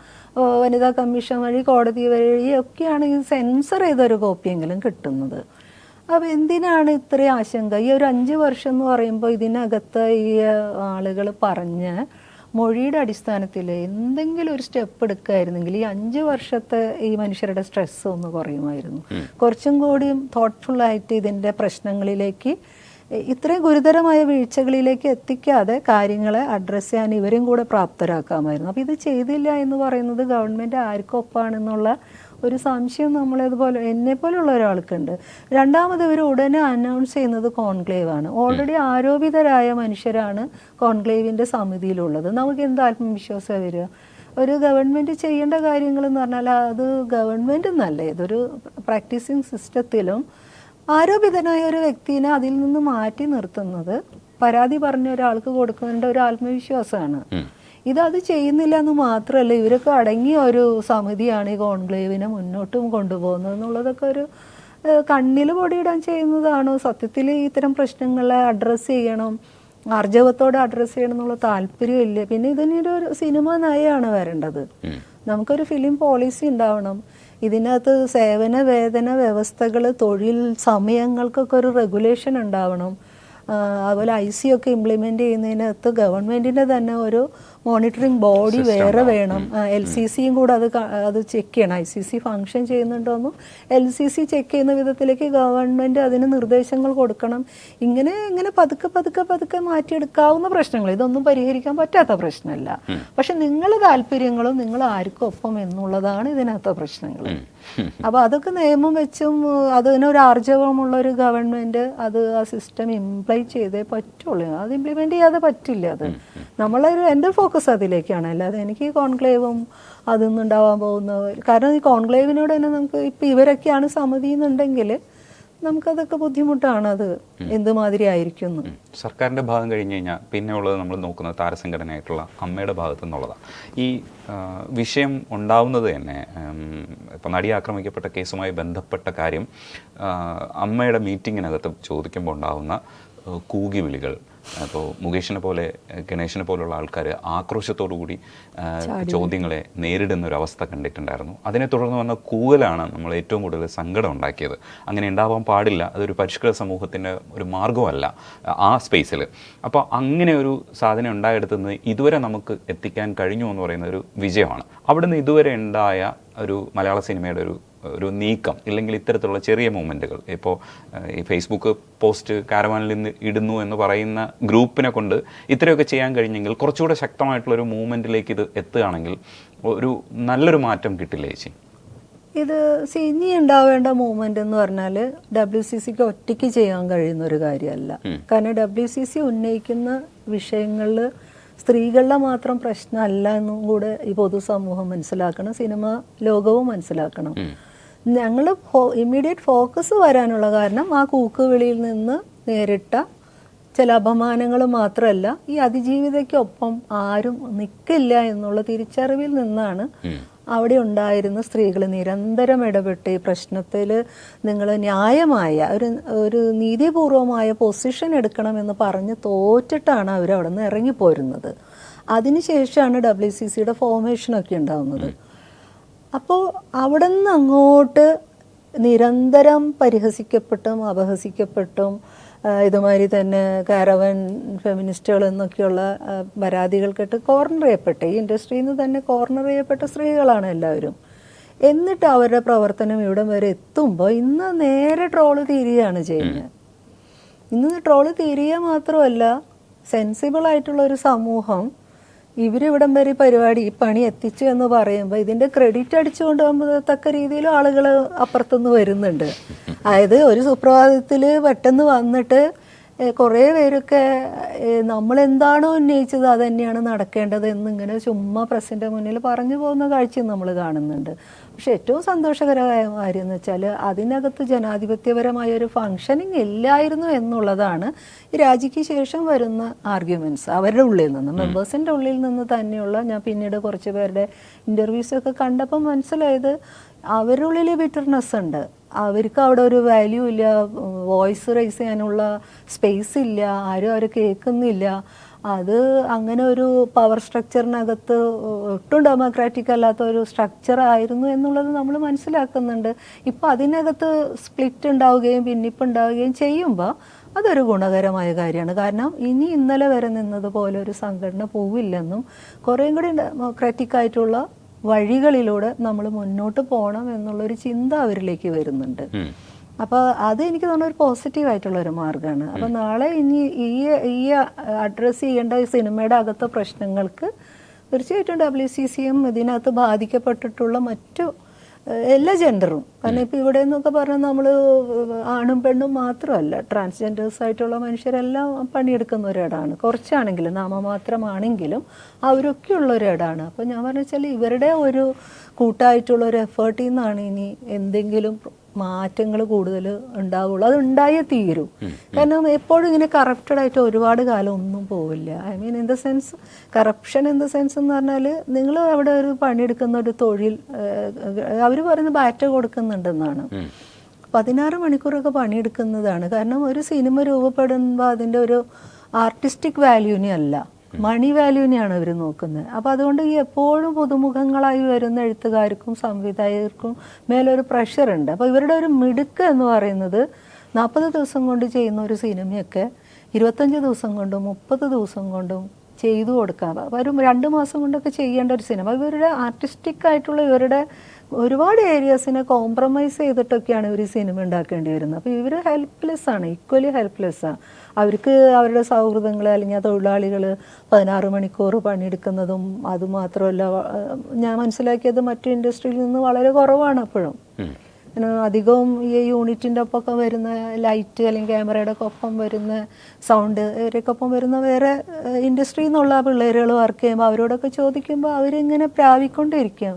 വനിതാ കമ്മീഷൻ വഴി കോടതി വഴിയൊക്കെയാണ് ഈ സെൻസർ ചെയ്തൊരു കോപ്പിയെങ്കിലും കിട്ടുന്നത്. അപ്പോൾ എന്തിനാണ് ഇത്രയും ആശങ്ക? ഈ ഒരു 5 വർഷം എന്ന് പറയുമ്പോൾ ഇതിനകത്ത് ഈ ആളുകൾ പറഞ്ഞ മൊഴിയുടെ അടിസ്ഥാനത്തിൽ എന്തെങ്കിലും ഒരു സ്റ്റെപ്പ് എടുക്കുകയായിരുന്നെങ്കിൽ ഈ 5 വർഷത്തെ ഈ മനുഷ്യരുടെ സ്ട്രെസ് ഒന്ന് കുറയുമായിരുന്നു. കുറച്ചും കൂടിയും തോട്ട്ഫുള്ളായിട്ട് ഇതിൻ്റെ പ്രശ്നങ്ങളിലേക്ക്, ഇത്രയും ഗുരുതരമായ വീഴ്ചകളിലേക്ക് എത്തിക്കാതെ കാര്യങ്ങളെ അഡ്രസ്സ് ചെയ്യാൻ ഇവരും കൂടെ പ്രാപ്തരാക്കാമായിരുന്നു. അപ്പോൾ ഇത് ചെയ്തില്ല എന്ന് പറയുന്നത് ഗവൺമെൻറ് ആർക്കൊപ്പാണെന്നുള്ള ഒരു സംശയം നമ്മളേതുപോലെ എന്നെപ്പോലുള്ള ഒരാൾക്കുണ്ട്. രണ്ടാമത് ഇവർ ഉടനെ അനൗൺസ് ചെയ്യുന്നത് കോൺക്ലേവ് ആണ്. ഓൾറെഡി ആരോപിതരായ മനുഷ്യരാണ് കോൺക്ലേവിൻ്റെ സമിതിയിലുള്ളത്. നമുക്ക് എന്ത് ആത്മവിശ്വാസം വരിക? ഒരു ഗവൺമെൻറ് ചെയ്യേണ്ട കാര്യങ്ങളെന്ന് പറഞ്ഞാൽ അത് ഗവൺമെൻറ് എന്നല്ല, ഇതൊരു പ്രാക്ടീസിങ് സിസ്റ്റത്തിലും ആരോപിതനായ ഒരു വ്യക്തിനെ അതിൽ നിന്ന് മാറ്റി നിർത്തുന്നത് പരാതി പറഞ്ഞ ഒരാൾക്ക് കൊടുക്കേണ്ട ഒരു ആത്മവിശ്വാസമാണ്. ഇതത് ചെയ്യുന്നില്ല എന്ന് മാത്രമല്ല, ഇവരൊക്കെ അടങ്ങിയ ഒരു സമിതിയാണ് ഈ കോൺക്ലേവിനെ മുന്നോട്ടും കൊണ്ടുപോകുന്നത് എന്നുള്ളതൊക്കെ ഒരു കണ്ണിൽ പൊടിയിടാൻ ചെയ്യുന്നതാണോ? സത്യത്തിൽ ഇത്തരം പ്രശ്നങ്ങളെ അഡ്രസ്സ് ചെയ്യണം, ആർജവത്തോടെ അഡ്രസ്സ് ചെയ്യണം എന്നുള്ള താല്പര്യമില്ല. പിന്നെ ഇതിനൊരു സിനിമ നയമാണ് വരേണ്ടത്. നമുക്കൊരു ഫിലിം പോളിസി ഉണ്ടാവണം. ഇതിനകത്ത് സേവന വേതന വ്യവസ്ഥകൾ, തൊഴിൽ സമയങ്ങൾക്കൊക്കെ ഒരു റെഗുലേഷൻ ഉണ്ടാവണം. അതുപോലെ IC ഒക്കെ ഇംപ്ലിമെൻ്റ് ചെയ്യുന്നതിനകത്ത് ഗവൺമെൻറ്റിൻ്റെ തന്നെ ഒരു മോണിറ്ററിങ് ബോഡി വേറെ വേണം. LCCയും കൂടെ അത് ചെക്ക് ചെയ്യണം. ICC ഫങ്ഷൻ ചെയ്യുന്നുണ്ടോയെന്നും LCC ചെക്ക് ചെയ്യുന്ന വിധത്തിലേക്ക് ഗവൺമെൻറ് അതിന് നിർദ്ദേശങ്ങൾ കൊടുക്കണം. ഇങ്ങനെ പതുക്കെ മാറ്റിയെടുക്കാവുന്ന പ്രശ്നങ്ങൾ, ഇതൊന്നും പരിഹരിക്കാൻ പറ്റാത്ത പ്രശ്നമല്ല. പക്ഷെ നിങ്ങളുടെ താല്പര്യങ്ങളും നിങ്ങൾ ആർക്കൊപ്പം എന്നുള്ളതാണ് ഇതിനകത്തെ പ്രശ്നങ്ങൾ. അപ്പോൾ അതൊക്കെ നിയമം വെച്ചും അതിനൊരു ആർജവമുള്ള ഒരു ഗവൺമെൻറ് അത് ആ സിസ്റ്റം ഇംപ്ലൈ ചെയ്തേ പറ്റുള്ളൂ. അത് ഇംപ്ലിമെൻ്റ് ചെയ്യാതെ പറ്റില്ല. അത് എൻ്റെ ഫോക്കസ് അതിലേക്കാണ്. അല്ലാതെ എനിക്ക് ഈ കോൺക്ലേവും അതൊന്നും ഉണ്ടാവാൻ പോകുന്ന, കാരണം ഈ കോൺക്ലേവിനോട് തന്നെ നമുക്ക് ഇപ്പം ഇവരൊക്കെയാണ് സമിതി എന്നുണ്ടെങ്കിൽ നമുക്കതൊക്കെ ബുദ്ധിമുട്ടാണ്. അത് എന്തുമാതിരി ആയിരിക്കുന്നു. സർക്കാരിൻ്റെ ഭാഗം കഴിഞ്ഞ് കഴിഞ്ഞാൽ പിന്നെ ഉള്ളത് നമ്മൾ നോക്കുന്നത് താരസംഘടനയായിട്ടുള്ള അമ്മയുടെ ഭാഗത്തു നിന്നുള്ളതാണ്. ഈ വിഷയം ഉണ്ടാവുന്നത് തന്നെ ഇപ്പോൾ നടി ആക്രമിക്കപ്പെട്ട കേസുമായി ബന്ധപ്പെട്ട കാര്യം അമ്മയുടെ മീറ്റിങ്ങിനകത്ത് ചോദിക്കുമ്പോൾ ഉണ്ടാവുന്ന കൂകി വിളികൾ, അപ്പോൾ മുകേഷിനെ പോലെ ഗണേഷിനെ പോലുള്ള ആൾക്കാർ ആക്രോശത്തോടു കൂടി ചോദ്യങ്ങളെ നേരിടുന്ന ഒരു അവസ്ഥ കണ്ടിട്ടുണ്ടായിരുന്നു. അതിനെ തുടർന്ന് വന്ന കൂകലാണ് നമ്മൾ ഏറ്റവും കൂടുതൽ സങ്കടം ഉണ്ടാക്കിയത്. അങ്ങനെ ഉണ്ടാവാൻ പാടില്ല, അതൊരു പരിഷ്കൃത സമൂഹത്തിൻ്റെ ഒരു മാർഗ്ഗമല്ല ആ സ്പേസിൽ. അപ്പോൾ അങ്ങനെ ഒരു സാധനം ഉണ്ടായെടുത്തുന്നത് ഇതുവരെ നമുക്ക് എത്തിക്കാൻ കഴിഞ്ഞു എന്ന് പറയുന്ന ഒരു വിജയമാണ്. അവിടുന്ന് ഇതുവരെ ഉണ്ടായ ഒരു മലയാള സിനിമയുടെ ഒരു നീക്കം, ഇല്ലെങ്കിൽ ഇത്തരത്തിലുള്ള ചെറിയ മൂമെൻറ്റുകൾ, ഇപ്പോൾ ഈ ഫേസ്ബുക്ക് പോസ്റ്റ് കാരവാനിൽ നിന്ന് ഇടുന്നു എന്ന് പറയുന്ന ഗ്രൂപ്പിനെ കൊണ്ട് ഇത്രയൊക്കെ ചെയ്യാൻ കഴിഞ്ഞെങ്കിൽ കുറച്ചുകൂടെ ശക്തമായിട്ടുള്ളൊരു മൂവ്മെൻറ്റിലേക്ക് ഇത് എത്തുകയാണെങ്കിൽ ഒരു നല്ലൊരു മാറ്റം കിട്ടില്ലേ ചേച്ചി? ഇത് ഇനി ഉണ്ടാവേണ്ട മൂവ്മെന്റ് എന്ന് പറഞ്ഞാൽ WCCക്ക് ഒറ്റയ്ക്ക് ചെയ്യാൻ കഴിയുന്ന ഒരു കാര്യമല്ല. കാരണം WCC ഉന്നയിക്കുന്ന വിഷയങ്ങളിൽ സ്ത്രീകളുടെ മാത്രം പ്രശ്നമല്ല എന്നും കൂടെ ഈ പൊതുസമൂഹം മനസ്സിലാക്കണം, സിനിമ ലോകവും മനസ്സിലാക്കണം. ഞങ്ങൾ ഇമ്മീഡിയറ്റ് ഫോക്കസ് വരാനുള്ള കാരണം ആ കൂക്കുവിളിയിൽ നിന്ന് നേരിട്ട ചില അപമാനങ്ങൾ മാത്രമല്ല, ഈ അതിജീവിതയ്ക്കൊപ്പം ആരും നിൽക്കില്ല എന്നുള്ള തിരിച്ചറിവിൽ നിന്നാണ് അവിടെ ഉണ്ടായിരുന്ന സ്ത്രീകൾ നിരന്തരം ഇടപെട്ട് ഈ പ്രശ്നത്തിൽ നിങ്ങൾ ന്യായമായ ഒരു നീതിപൂർവമായ പൊസിഷൻ എടുക്കണമെന്ന് പറഞ്ഞ് തോറ്റിട്ടാണ് അവർ അവിടെ നിന്ന് ഇറങ്ങിപ്പോരുന്നത്. അതിനുശേഷമാണ് WCCയുടെ ഫോർമേഷനൊക്കെ ഉണ്ടാകുന്നത്. അപ്പോൾ അവിടെ നിന്ന് അങ്ങോട്ട് നിരന്തരം പരിഹസിക്കപ്പെട്ടും അപഹസിക്കപ്പെട്ടും ഇതുമാതിരി തന്നെ കാരവൻ ഫെമിനിസ്റ്റുകൾ എന്നൊക്കെയുള്ള പരാതികൾ കേട്ട് കോർണർ ചെയ്യപ്പെട്ട, ഈ ഇൻഡസ്ട്രിയിൽ നിന്ന് തന്നെ കോർണർ ചെയ്യപ്പെട്ട സ്ത്രീകളാണ് എല്ലാവരും. എന്നിട്ട് അവരുടെ പ്രവർത്തനം ഇവിടം വരെ എത്തുമ്പോൾ ഇന്ന് നേരെ ട്രോള് തീരുകയാണ് ചെയ്യുന്നത്. ഇന്ന് ട്രോള് തീരുക മാത്രമല്ല, സെൻസിബിളായിട്ടുള്ള ഒരു സമൂഹം ഇവരിവിടം വരെ പരിപാടി ഈ പണി എത്തിച്ചു എന്ന് പറയുമ്പോൾ ഇതിൻ്റെ ക്രെഡിറ്റ് അടിച്ചുകൊണ്ട് തക്ക രീതിയിൽ ആളുകൾ അപ്പുറത്തുനിന്ന് വരുന്നുണ്ട്. അതായത് ഒരു സുപ്രഭാതത്തിൽ പെട്ടെന്ന് വന്നിട്ട് കുറേ പേരൊക്കെ നമ്മളെന്താണോ ഉന്നയിച്ചത് അത് തന്നെയാണ് നടക്കേണ്ടത് എന്നിങ്ങനെ ചുമ്മാ പ്രസിൻ്റെ മുന്നിൽ പറഞ്ഞു പോകുന്ന കാഴ്ചയും നമ്മൾ കാണുന്നുണ്ട്. പക്ഷെ ഏറ്റവും സന്തോഷകരമായ കാര്യം എന്ന് വെച്ചാൽ അതിനകത്ത് ജനാധിപത്യപരമായ ഒരു ഫങ്ഷനിങ് ഇല്ലായിരുന്നു എന്നുള്ളതാണ് ഈ രാജിക്ക് ശേഷം വരുന്ന ആർഗ്യുമെൻറ്റ്സ്. അവരുടെ ഉള്ളിൽ നിന്ന്, മെമ്പേഴ്സിൻ്റെ ഉള്ളിൽ നിന്ന് തന്നെയുള്ള, ഞാൻ പിന്നീട് കുറച്ച് പേരുടെ ഇൻ്റർവ്യൂസൊക്കെ കണ്ടപ്പോൾ മനസ്സിലായത് അവരുടെ ഉള്ളിൽ ബിറ്റർനെസ് ഉണ്ട്. അവർക്ക് അവിടെ ഒരു വാല്യൂ ഇല്ല, വോയിസ് റൈസ് ചെയ്യാനുള്ള സ്പേസ് ഇല്ല, ആരും അവർ കേൾക്കുന്നില്ല. അത് അങ്ങനെ ഒരു പവർ സ്ട്രക്ചറിനകത്ത് ഒട്ടും ഡെമോക്രാറ്റിക് അല്ലാത്ത ഒരു സ്ട്രക്ചർ ആയിരുന്നു എന്നുള്ളത് നമ്മൾ മനസ്സിലാക്കുന്നുണ്ട്. ഇപ്പോൾ അതിനകത്ത് സ്പ്ലിറ്റ് ഉണ്ടാവുകയും ഭിന്നിപ്പ് ഉണ്ടാവുകയും ചെയ്യുമ്പോൾ അതൊരു ഗുണകരമായ കാര്യമാണ്. കാരണം ഇനി ഇന്നലെ വരെ നിന്നതുപോലെ ഒരു സംഘടന പോവില്ലെന്നും കുറേയും കൂടി ഡെമോക്രാറ്റിക് ആയിട്ടുള്ള വഴികളിലൂടെ നമ്മൾ മുന്നോട്ട് പോകണം എന്നുള്ളൊരു ചിന്ത അവരിലേക്ക് വരുന്നുണ്ട്. അപ്പോൾ അത് എനിക്ക് തോന്നുന്ന ഒരു പോസിറ്റീവായിട്ടുള്ള ഒരു മാർഗ്ഗമാണ്. അപ്പോൾ നാളെ ഇനി ഈ അഡ്രസ്സ് ചെയ്യേണ്ട ഈ സിനിമയുടെ അകത്തെ പ്രശ്നങ്ങൾക്ക് തീർച്ചയായിട്ടും WCCM ഇതിനകത്ത് ബാധിക്കപ്പെട്ടിട്ടുള്ള മറ്റു എല്ലാ ജെൻഡറും, കാരണം ഇപ്പോൾ ഇവിടെ നിന്നൊക്കെ പറഞ്ഞാൽ നമ്മൾ ആണും പെണ്ണും മാത്രമല്ല, ട്രാൻസ്ജെൻഡേഴ്സ് ആയിട്ടുള്ള മനുഷ്യരെല്ലാം പണിയെടുക്കുന്ന ഒരിടാണ്. കുറച്ചാണെങ്കിലും നാമമാത്രമാണെങ്കിലും അവരൊക്കെ ഉള്ളൊരിടാണ്. അപ്പോൾ ഞാൻ പറഞ്ഞു വെച്ചാൽ ഇവരുടെ ഒരു കൂട്ടായിട്ടുള്ള ഒരു എഫേർട്ടിൽ നിന്നാണ് ഇനി എന്തെങ്കിലും മാറ്റങ്ങൾ കൂടുതൽ ഉണ്ടാവുള്ളൂ. അത് ഉണ്ടായേ തീരൂ. കാരണം എപ്പോഴും ഇങ്ങനെ കറപ്റ്റഡ് ആയിട്ട് ഒരുപാട് കാലം ഒന്നും പോവില്ല. I mean in the sense, corruption in the sense എന്ന് പറഞ്ഞാൽ നിങ്ങൾ അവിടെ ഒരു പണിയെടുക്കുന്ന ഒരു തൊഴിൽ, അവർ പറയുന്നത് ബാറ്റ് കൊടുക്കുന്നുണ്ടെന്നാണ്. 16 മണിക്കൂറൊക്കെ പണിയെടുക്കുന്നതാണ്. കാരണം ഒരു സിനിമ രൂപപ്പെടുമ്പോൾ അതിൻ്റെ ഒരു ആർട്ടിസ്റ്റിക് വാല്യൂനെ അല്ല, മണി വാല്യൂനെയാണ് അവർ നോക്കുന്നത്. അപ്പോൾ അതുകൊണ്ട് ഈ എപ്പോഴും പുതുമുഖങ്ങളായി വരുന്ന എഴുത്തുകാർക്കും സംവിധായകർക്കും മേലൊരു പ്രഷറുണ്ട്. അപ്പോൾ ഇവരുടെ ഒരു മിടുക്ക് എന്ന് പറയുന്നത് 40 ദിവസം കൊണ്ട് ചെയ്യുന്ന ഒരു സിനിമയൊക്കെ 25 ദിവസം കൊണ്ടും 30 ദിവസം കൊണ്ടും ചെയ്തു കൊടുക്കാം. അപ്പോൾ ഒരു 2 മാസം കൊണ്ടൊക്കെ ചെയ്യേണ്ട ഒരു സിനിമ, ഇവരുടെ ആർട്ടിസ്റ്റിക് ആയിട്ടുള്ള ഇവരുടെ ഒരുപാട് ഏരിയാസിനെ കോംപ്രമൈസ് ചെയ്തിട്ടൊക്കെയാണ് ഇവർ ഈ സിനിമ ഉണ്ടാക്കേണ്ടി വരുന്നത്. അപ്പോൾ ഇവർ ഹെൽപ്ലെസ് ആണ്, ഈക്വലി ഹെൽപ്ലെസ്സാണ്. അവർക്ക് അവരുടെ സൗഹൃദങ്ങൾ അല്ലെങ്കിൽ തൊഴിലാളികൾ 16 മണിക്കൂർ പണിയെടുക്കുന്നതും അതുമാത്രമല്ല, ഞാൻ മനസ്സിലാക്കിയത് മറ്റു ഇൻഡസ്ട്രിയിൽ നിന്ന് വളരെ കുറവാണ് അപ്പോഴും. അധികവും ഈ യൂണിറ്റിൻ്റെ ഒപ്പമൊക്കെ വരുന്ന ലൈറ്റ് അല്ലെങ്കിൽ ക്യാമറയുടെ ഒപ്പം വരുന്ന സൗണ്ട്, ഇവരൊക്കെ ഒപ്പം വരുന്ന വേറെ ഇൻഡസ്ട്രിയിൽ നിന്നുള്ള പിള്ളേരുകൾ വർക്ക് ചെയ്യുമ്പോൾ അവരോടൊക്കെ ചോദിക്കുമ്പോൾ അവരിങ്ങനെ പ്രാപിക്കൊണ്ടിരിക്കും.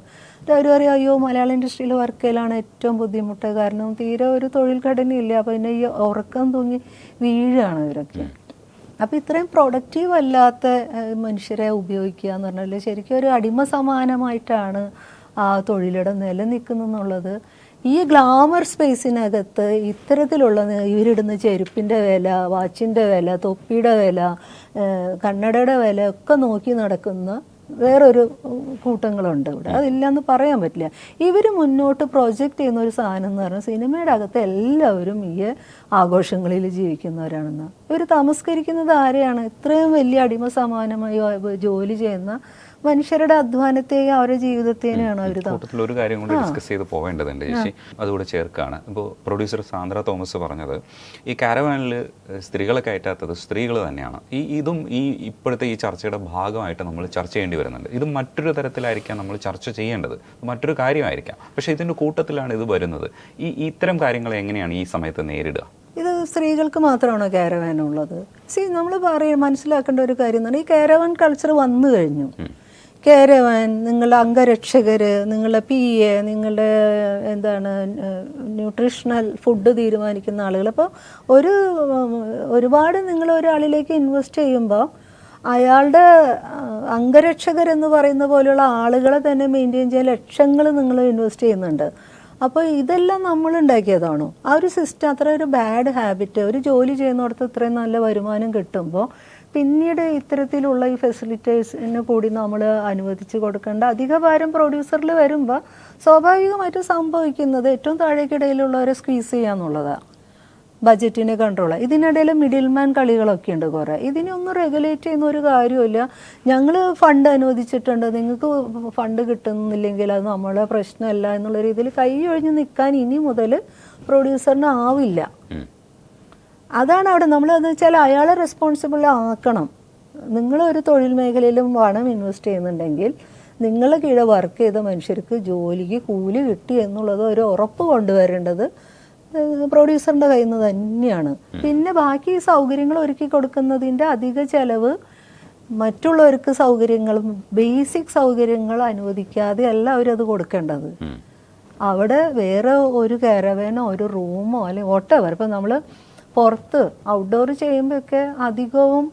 അവർ പറയും, അയ്യോ മലയാളം ഇൻഡസ്ട്രിയിൽ വർക്ക് ചെയ്യലാണ് ഏറ്റവും ബുദ്ധിമുട്ട്, കാരണം തീരെ ഒരു തൊഴിൽ ഘടനയില്ല. അപ്പോൾ പിന്നെ ഈ ഉറക്കം തൂങ്ങി വീഴുകയാണ് ഇവരൊക്കെ. അപ്പോൾ ഇത്രയും പ്രൊഡക്റ്റീവ് അല്ലാത്ത മനുഷ്യരെ ഉപയോഗിക്കുക എന്ന് പറഞ്ഞാൽ ശരിക്കും ഒരു അടിമ സമാനമായിട്ടാണ് ആ തൊഴിലിടം നിലനിൽക്കുന്നുള്ളത്. ഈ ഗ്ലാമർ സ്പേസിനകത്ത് ഇത്തരത്തിലുള്ള ഇവരിടുന്ന ചെരുപ്പിൻ്റെ വില, വാച്ചിൻ്റെ വില, തൊപ്പിയുടെ വില, കണ്ണടയുടെ വില ഒക്കെ നോക്കി നടക്കുന്ന വേറൊരു കൂട്ടങ്ങളുണ്ട് ഇവിടെ. അതില്ലെന്ന് പറയാൻ പറ്റില്ല. ഇവർ മുന്നോട്ട് പ്രൊജക്റ്റ് ചെയ്യുന്ന ഒരു സാധനം എന്ന് പറഞ്ഞാൽ സിനിമയുടെ അകത്ത് എല്ലാവരും ഈ ആഘോഷങ്ങളിൽ ജീവിക്കുന്നവരാണെന്ന്. ഇവർ തമസ്കരിക്കുന്നത് ആരെയാണ്? ഇത്രയും വലിയ അടിമ സമാനമായി ജോലി ചെയ്യുന്ന മനുഷ്യരുടെ അധ്വാനത്തെയും അവരുടെ ജീവിതത്തെയാണ് അവർ. ഒരു കാര്യം കൂടി ഡിസ്കസ് ചെയ്ത് പോവേണ്ടതുണ്ട് ചേച്ചി, അതുകൂടെ ചേർക്കാണ്. ഇപ്പോൾ പ്രൊഡ്യൂസർ സാന്ദ്ര തോമസ് പറഞ്ഞത് ഈ കാരവാനിൽ സ്ത്രീകളെ കയറ്റാത്തത് സ്ത്രീകൾ തന്നെയാണ്. ഇതും ഇപ്പോഴത്തെ ഈ ചർച്ചയുടെ ഭാഗമായിട്ട് നമ്മൾ ചർച്ച ചെയ്യേണ്ടി വരുന്നുണ്ട്. ഇത് മറ്റൊരു തരത്തിലായിരിക്കാം നമ്മൾ ചർച്ച ചെയ്യേണ്ടത്, മറ്റൊരു കാര്യമായിരിക്കാം. പക്ഷേ ഇതിൻ്റെ കൂട്ടത്തിലാണ് ഇത് വരുന്നത്. ഇത്തരം കാര്യങ്ങൾ എങ്ങനെയാണ് ഈ സമയത്ത് നേരിടുക? ഇത് സ്ത്രീകൾക്ക് മാത്രമാണോ കാരവാൻ ഉള്ളത്? നമ്മൾ മനസ്സിലാക്കേണ്ട ഒരു കാര്യം എന്ന് പറഞ്ഞാൽ ഈ കാരവാൻ കൾച്ചർ വന്നു കഴിഞ്ഞു. കാരവാൻ, നിങ്ങളുടെ അംഗരക്ഷകർ, നിങ്ങളുടെ PA, നിങ്ങളുടെ ന്യൂട്രീഷണൽ ഫുഡ് തീരുമാനിക്കുന്ന ആളുകൾ. അപ്പോൾ ഒരുപാട് നിങ്ങൾ ഒരാളിലേക്ക് ഇൻവെസ്റ്റ് ചെയ്യുമ്പോൾ അയാളുടെ അംഗരക്ഷകരെന്ന് പറയുന്ന പോലെയുള്ള ആളുകളെ തന്നെ മെയിൻറ്റെയിൻ ചെയ്യാൻ ലക്ഷങ്ങൾ നിങ്ങൾ ഇൻവെസ്റ്റ് ചെയ്യുന്നുണ്ട്. അപ്പോൾ ഇതെല്ലാം നമ്മൾ ഉണ്ടാക്കിയതാണോ? ആ ഒരു സിസ്റ്റം, അത്ര ഒരു ബാഡ് ഹാബിറ്റ്. ഒരു ജോലി ചെയ്യുന്നിടത്ത് ഇത്രയും നല്ല വരുമാനം കിട്ടുമ്പോൾ പിന്നീട് ഇത്തരത്തിലുള്ള ഈ ഫെസിലിറ്റേഴ്സിന് കൂടി നമ്മൾ അനുവദിച്ച് കൊടുക്കേണ്ട അധിക ഭാരം പ്രൊഡ്യൂസറിൽ വരുമ്പോൾ സ്വാഭാവികമായിട്ട് സംഭവിക്കുന്നത് ഏറ്റവും താഴേക്കിടയിലുള്ളവരെ സ്ക്വീസ് ചെയ്യുക എന്നുള്ളതാണ്. ബഡ്ജറ്റിനെ കൺട്രോൾ. ഇതിനിടയിൽ മിഡിൽമാൻ കളികളൊക്കെ ഉണ്ട് കുറേ. ഇതിനൊന്നും റെഗുലേറ്റ് ചെയ്യുന്ന ഒരു കാര്യമില്ല. ഞങ്ങൾ ഫണ്ട് അനുവദിച്ചിട്ടുണ്ട്, നിങ്ങൾക്ക് ഫണ്ട് കിട്ടുന്നില്ലെങ്കിൽ അത് നമ്മളെ പ്രശ്നമല്ല എന്നുള്ള രീതിയിൽ കൈ ഒഴിഞ്ഞ് നിൽക്കാൻ ഇനി മുതൽ പ്രൊഡ്യൂസറിന് ആവില്ല. അതാണ് അവിടെ നമ്മളതെന്ന് വെച്ചാൽ അയാളെ റെസ്പോൺസിബിൾ ആക്കണം. നിങ്ങളൊരു തൊഴിൽ മേഖലയിലും പണം ഇൻവെസ്റ്റ് ചെയ്യുന്നുണ്ടെങ്കിൽ നിങ്ങളെ കീഴെ വർക്ക് ചെയ്ത മനുഷ്യർക്ക് ജോലിക്ക് കൂലി കിട്ടി എന്നുള്ളത് ഒരു ഉറപ്പ് കൊണ്ടുവരേണ്ടത് പ്രൊഡ്യൂസറിൻ്റെ കയ്യിൽ നിന്ന് തന്നെയാണ്. പിന്നെ ബാക്കി സൗകര്യങ്ങൾ ഒരുക്കി കൊടുക്കുന്നതിൻ്റെ അധിക ചെലവ് മറ്റുള്ളവർക്ക് സൗകര്യങ്ങളും ബേസിക് സൗകര്യങ്ങൾ അനുവദിക്കാതെ അല്ല അവരത് കൊടുക്കേണ്ടത്. അവിടെ വേറെ ഒരു കാരവാനോ ഒരു റൂമോ അല്ലെങ്കിൽ വോട്ടെവർ, ഇപ്പം നമ്മൾ പുറത്ത് ഔട്ട്ഡോർ ചെയ്യുമ്പോഴൊക്കെ അധികവും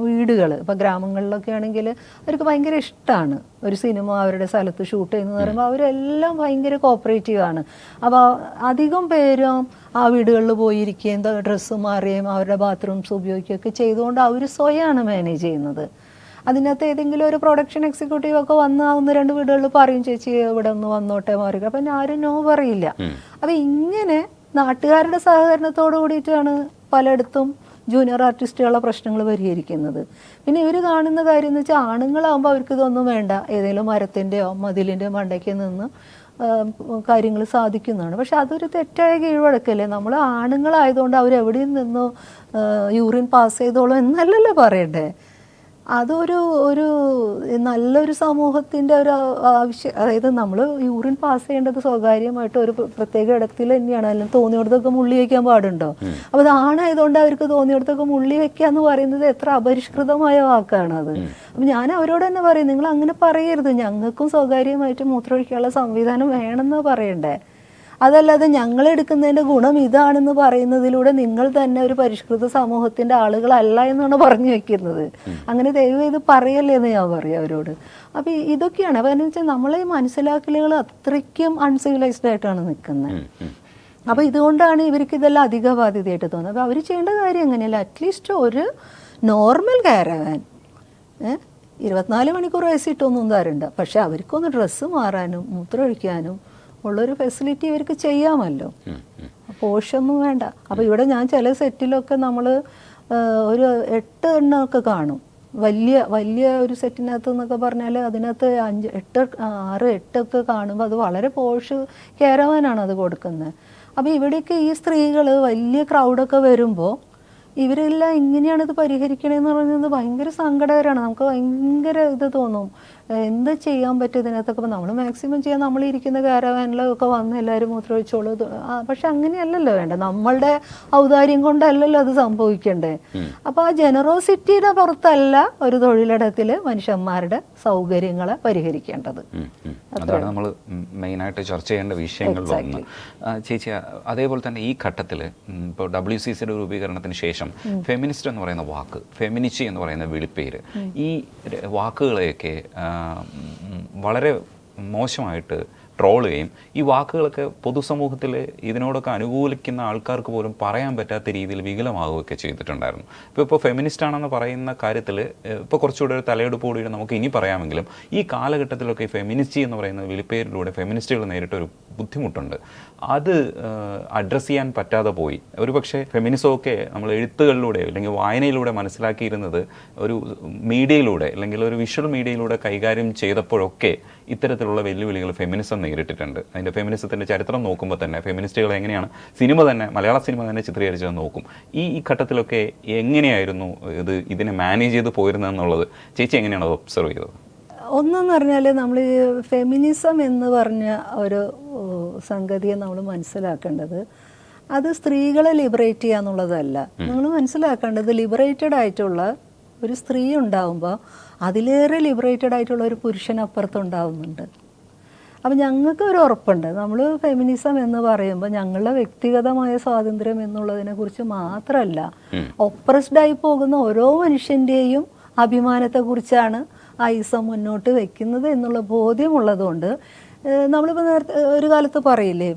വീടുകൾ, ഇപ്പം ഗ്രാമങ്ങളിലൊക്കെ ആണെങ്കിൽ അവർക്ക് ഭയങ്കര ഇഷ്ടമാണ് ഒരു സിനിമ അവരുടെ സ്ഥലത്ത് ഷൂട്ട് ചെയ്യുന്നത് പറയുമ്പോൾ അവരെല്ലാം ഭയങ്കര കോപ്പറേറ്റീവാണ്. അപ്പോൾ അധികം പേരും ആ വീടുകളിൽ പോയിരിക്കുകയും ഡ്രസ്സ് മാറുകയും അവരുടെ ബാത്റൂംസ് ഉപയോഗിക്കുകയൊക്കെ ചെയ്തുകൊണ്ട് അവർ സ്വയമാണ് മാനേജ് ചെയ്യുന്നത്. അതിനകത്ത് ഏതെങ്കിലും ഒരു പ്രൊഡക്ഷൻ എക്സിക്യൂട്ടീവ് ഒക്കെ വന്ന് 1-2 വീടുകളിൽ പറയും ചേച്ചി ഇവിടെ ഒന്ന് വന്നോട്ടെ മാറുക, അപ്പം ആരും നോ പറയില്ല. അപ്പം ഇങ്ങനെ നാട്ടുകാരുടെ സഹകരണത്തോടു കൂടിയിട്ടാണ് പലയിടത്തും ജൂനിയർ ആർട്ടിസ്റ്റുകളുടെ പ്രശ്നങ്ങൾ പരിഹരിക്കുന്നത്. പിന്നെ ഇവർ കാണുന്ന കാര്യം എന്ന് വെച്ചാൽ ആണുങ്ങളാകുമ്പോൾ അവർക്ക് ഇതൊന്നും വേണ്ട, ഏതെങ്കിലും മരത്തിൻ്റെയോ മതിലിൻ്റെയോ മണ്ടയ്ക്ക് നിന്ന് കാര്യങ്ങൾ സാധിക്കുന്നതാണ്. പക്ഷെ അതൊരു തെറ്റായ കീഴ്വഴക്കല്ലേ. നമ്മൾ ആണുങ്ങളായതുകൊണ്ട് അവരെവിടെയും നിന്നോ യൂറിൻ പാസ് ചെയ്തോളൂ എന്നല്ലല്ലോ പറയണ്ടേ. അതൊരു നല്ലൊരു സമൂഹത്തിൻ്റെ ഒരു ആവശ്യം. അതായത് നമ്മൾ യൂറിൻ പാസ് ചെയ്യേണ്ടത് സ്വകാര്യമായിട്ട് ഒരു പ്രത്യേക ഇടത്തിൽ തന്നെയാണ്, അല്ലെങ്കിൽ തോന്നിയിടത്തൊക്കെ മുള്ളി വയ്ക്കാൻ പാടുണ്ടോ? അപ്പോൾ അത് ആണായതുകൊണ്ട് അവർക്ക് തോന്നിയിടത്തൊക്കെ മുള്ളി വയ്ക്കുക എന്ന് പറയുന്നത് എത്ര അപരിഷ്കൃതമായ വാക്കാണത്. അപ്പം ഞാൻ അവരോട് തന്നെ പറയും, നിങ്ങൾ അങ്ങനെ പറയരുത്, ഞങ്ങൾക്കും സ്വകാര്യമായിട്ട് മൂത്രമൊഴിക്കാനുള്ള സംവിധാനം വേണമെന്ന് പറയണ്ടേ. അതല്ലാതെ ഞങ്ങളെടുക്കുന്നതിൻ്റെ ഗുണം ഇതാണെന്ന് പറയുന്നതിലൂടെ നിങ്ങൾ തന്നെ ഒരു പരിഷ്കൃത സമൂഹത്തിൻ്റെ ആളുകളല്ല എന്നാണ് പറഞ്ഞു വെക്കുന്നത്. അങ്ങനെ ദയവ് ചെയ്ത് പറയല്ലേ എന്ന് ഞാൻ പറയും അവരോട്. അപ്പോൾ ഇതൊക്കെയാണ്. അപ്പോൾ എന്ന് വെച്ചാൽ നമ്മളെ ഈ മനസ്സിലാക്കലുകൾ അത്രയ്ക്കും അൺസിവിലൈസ്ഡ് ആയിട്ടാണ് നിൽക്കുന്നത്. അപ്പോൾ ഇതുകൊണ്ടാണ് ഇവർക്ക് ഇതെല്ലാം അധിക ബാധ്യതയായിട്ട് തോന്നുന്നത്. അപ്പോൾ അവർ ചെയ്യേണ്ട കാര്യം എങ്ങനെയല്ല, അറ്റ്ലീസ്റ്റ് ഒരു നോർമൽ കാരവാൻ 24 മണിക്കൂർ വയസ്സിട്ടൊന്നും തരണ്ട, പക്ഷെ അവർക്കൊന്ന് ഡ്രസ്സ് മാറാനും മൂത്രമൊഴിക്കാനും ഉള്ളൊരു ഫെസിലിറ്റി ഇവർക്ക് ചെയ്യാമല്ലോ. പോഷൊന്നും വേണ്ട. അപ്പോൾ ഇവിടെ ഞാൻ ചില സെറ്റിലൊക്കെ നമ്മൾ ഒരു 8 എണ്ണമൊക്കെ കാണും. വലിയ ഒരു സെറ്റിനകത്ത് എന്നൊക്കെ പറഞ്ഞാൽ അതിനകത്ത് 6, 8 കാണുമ്പോൾ അത് വളരെ പോഷ് കാരവാനാണ് അത് കൊടുക്കുന്നത്. അപ്പോൾ ഇവിടെയൊക്കെ ഈ സ്ത്രീകൾ വലിയ ക്രൗഡൊക്കെ വരുമ്പോൾ ഇവരെല്ലാം ഇങ്ങനെയാണ് ഇത് പരിഹരിക്കണമെന്ന് പറയുന്നത് ഭയങ്കര സങ്കടകരമാണ്. നമുക്ക് ഭയങ്കര ഇത് തോന്നും, എന്ത് ചെയ്യാൻ പറ്റും ഇതിനകത്തൊക്കെ. നമ്മൾ മാക്സിമം ചെയ്യാൻ നമ്മളിരിക്കുന്ന കാരവാനിലൊക്കെ വന്ന് എല്ലാവരും മൂത്രമൊഴിച്ചോളൂ. പക്ഷെ അങ്ങനെയല്ലല്ലോ വേണ്ട, നമ്മളുടെ ഔദാര്യം കൊണ്ടല്ലല്ലോ അത് സംഭവിക്കണ്ടേ. അപ്പോൾ ആ ജനറോസിറ്റിയുടെ പുറത്തല്ല ഒരു തൊഴിലിടത്തിൽ മനുഷ്യന്മാരുടെ സൗകര്യങ്ങളെ പരിഹരിക്കേണ്ടത്. അതാണ് നമ്മൾ മെയിനായിട്ട് ചർച്ച ചെയ്യേണ്ട വിഷയങ്ങളിലൊന്ന്. ചേച്ചി, അതേപോലെ തന്നെ ഈ ഘട്ടത്തിൽ ഇപ്പോൾ WCCയുടെ രൂപീകരണത്തിന് ശേഷം ഫെമിനിസ്റ്റ് എന്ന് പറയുന്ന വാക്ക്, ഫെമിനിച്ചി എന്ന് പറയുന്ന വിളിപ്പേര്, ഈ വാക്കുകളെയൊക്കെ വളരെ മോശമായിട്ട് ട്രോൾ ചെയ്യും. ഈ വാക്കുകളൊക്കെ പൊതുസമൂഹത്തിൽ ഇതിനോടൊക്കെ അനുകൂലിക്കുന്ന ആൾക്കാർക്ക് പോലും പറയാൻ പറ്റാത്ത രീതിയിൽ വികലമാവുകയൊക്കെ ചെയ്തിട്ടുണ്ടായിരുന്നു. ഇപ്പോൾ ഫെമിനിസ്റ്റ് ആണെന്ന് പറയുന്ന കാര്യത്തിൽ ഇപ്പോൾ കുറച്ചുകൂടെ ഒരു തലയെടുപ്പോടുകൂടി നമുക്ക് ഇനി പറയാമെങ്കിലും ഈ കാലഘട്ടത്തിലൊക്കെ ഫെമിനിസ്റ്റി എന്ന് പറയുന്ന വിളിപ്പേരിലൂടെ ഫെമിനിസ്റ്റുകൾ നേരിട്ടൊരു ബുദ്ധിമുട്ടുണ്ട്. അത് അഡ്രസ്സ് ചെയ്യാൻ പറ്റാതെ പോയി. ഒരുപക്ഷെ ഫെമിനിസമൊക്കെ നമ്മൾ എഴുത്തുകളിലൂടെ അല്ലെങ്കിൽ വായനയിലൂടെ മനസ്സിലാക്കിയിരുന്നത് ഒരു മീഡിയയിലൂടെ അല്ലെങ്കിൽ ഒരു വിഷ്വൽ മീഡിയയിലൂടെ കൈകാര്യം ചെയ്തപ്പോഴൊക്കെ ഇത്തരത്തിലുള്ള വെല്ലുവിളികൾ ഫെമിനിസം നേരിട്ടിട്ടുണ്ട്. അതിൻ്റെ ഫെമിനിസത്തിൻ്റെ ചരിത്രം നോക്കുമ്പോൾ തന്നെ ഫെമിനിസ്റ്റുകൾ എങ്ങനെയാണ് സിനിമ തന്നെ, മലയാള സിനിമ തന്നെ ചിത്രീകരിച്ചത് നോക്കും. ഈ ഘട്ടത്തിലൊക്കെ എങ്ങനെയായിരുന്നു ഇതിനെ മാനേജ് ചെയ്ത് പോയിരുന്നതെന്നുള്ളത് ചേച്ചി എങ്ങനെയാണ് അത് ഒബ്സർവ് ചെയ്തത്? ഒന്നെന്ന് പറഞ്ഞാൽ നമ്മൾ ഫെമിനിസം എന്ന് പറഞ്ഞ ഒരു സംഗതിയെ നമ്മൾ മനസ്സിലാക്കേണ്ടത് അത് സ്ത്രീകളെ ലിബറേറ്റ് ചെയ്യുക എന്നുള്ളതല്ല. നമ്മൾ മനസ്സിലാക്കേണ്ടത് ലിബറേറ്റഡ് ആയിട്ടുള്ള ഒരു സ്ത്രീ ഉണ്ടാകുമ്പോൾ അതിലേറെ ലിബറേറ്റഡ് ആയിട്ടുള്ള ഒരു പുരുഷനപ്പുറത്തുണ്ടാവുന്നുണ്ട്. അപ്പം ഞങ്ങൾക്ക് ഒരു ഉറപ്പുണ്ട്, നമ്മൾ ഫെമിനിസം എന്ന് പറയുമ്പോൾ ഞങ്ങളുടെ വ്യക്തിഗതമായ സ്വാതന്ത്ര്യം എന്നുള്ളതിനെ കുറിച്ച് മാത്രമല്ല, ഒപ്രസ്ഡായി പോകുന്ന ഓരോ മനുഷ്യൻ്റെയും അഭിമാനത്തെക്കുറിച്ചാണ് ഐസം മുന്നോട്ട് വയ്ക്കുന്നത് എന്നുള്ള ബോധ്യമുള്ളതുകൊണ്ട് നമ്മളിപ്പോൾ നേരത്തെ ഒരു കാലത്ത് പറയില്ലേ,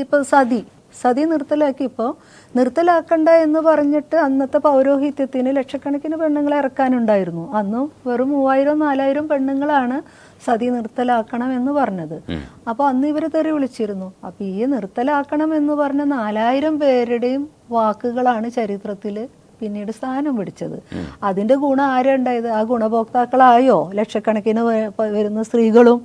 ഇപ്പോൾ സതി നിർത്തലാക്കണ്ട എന്ന് പറഞ്ഞിട്ട് അന്നത്തെ പൗരോഹിത്യത്തിന് ലക്ഷക്കണക്കിന് പെണ്ണുങ്ങളെ ഇറക്കാനുണ്ടായിരുന്നു. അന്ന് വെറും 3000-4000 പെണ്ണുങ്ങളാണ് സതി നിർത്തലാക്കണം എന്ന് പറഞ്ഞത്. അപ്പോൾ അന്ന് ഇവർ തെറി വിളിച്ചിരുന്നു. അപ്പോൾ ഈ നിർത്തലാക്കണം എന്ന് പറഞ്ഞ 4000 പേരുടെയും വാക്കുകളാണ് ചരിത്രത്തിൽ പിന്നീട് സ്ഥാനം പിടിച്ചത്. അതിൻ്റെ ഗുണം ആരുണ്ടായത്? ആ ഗുണഭോക്താക്കളായോ ലക്ഷക്കണക്കിന് വരുന്ന സ്ത്രീകളും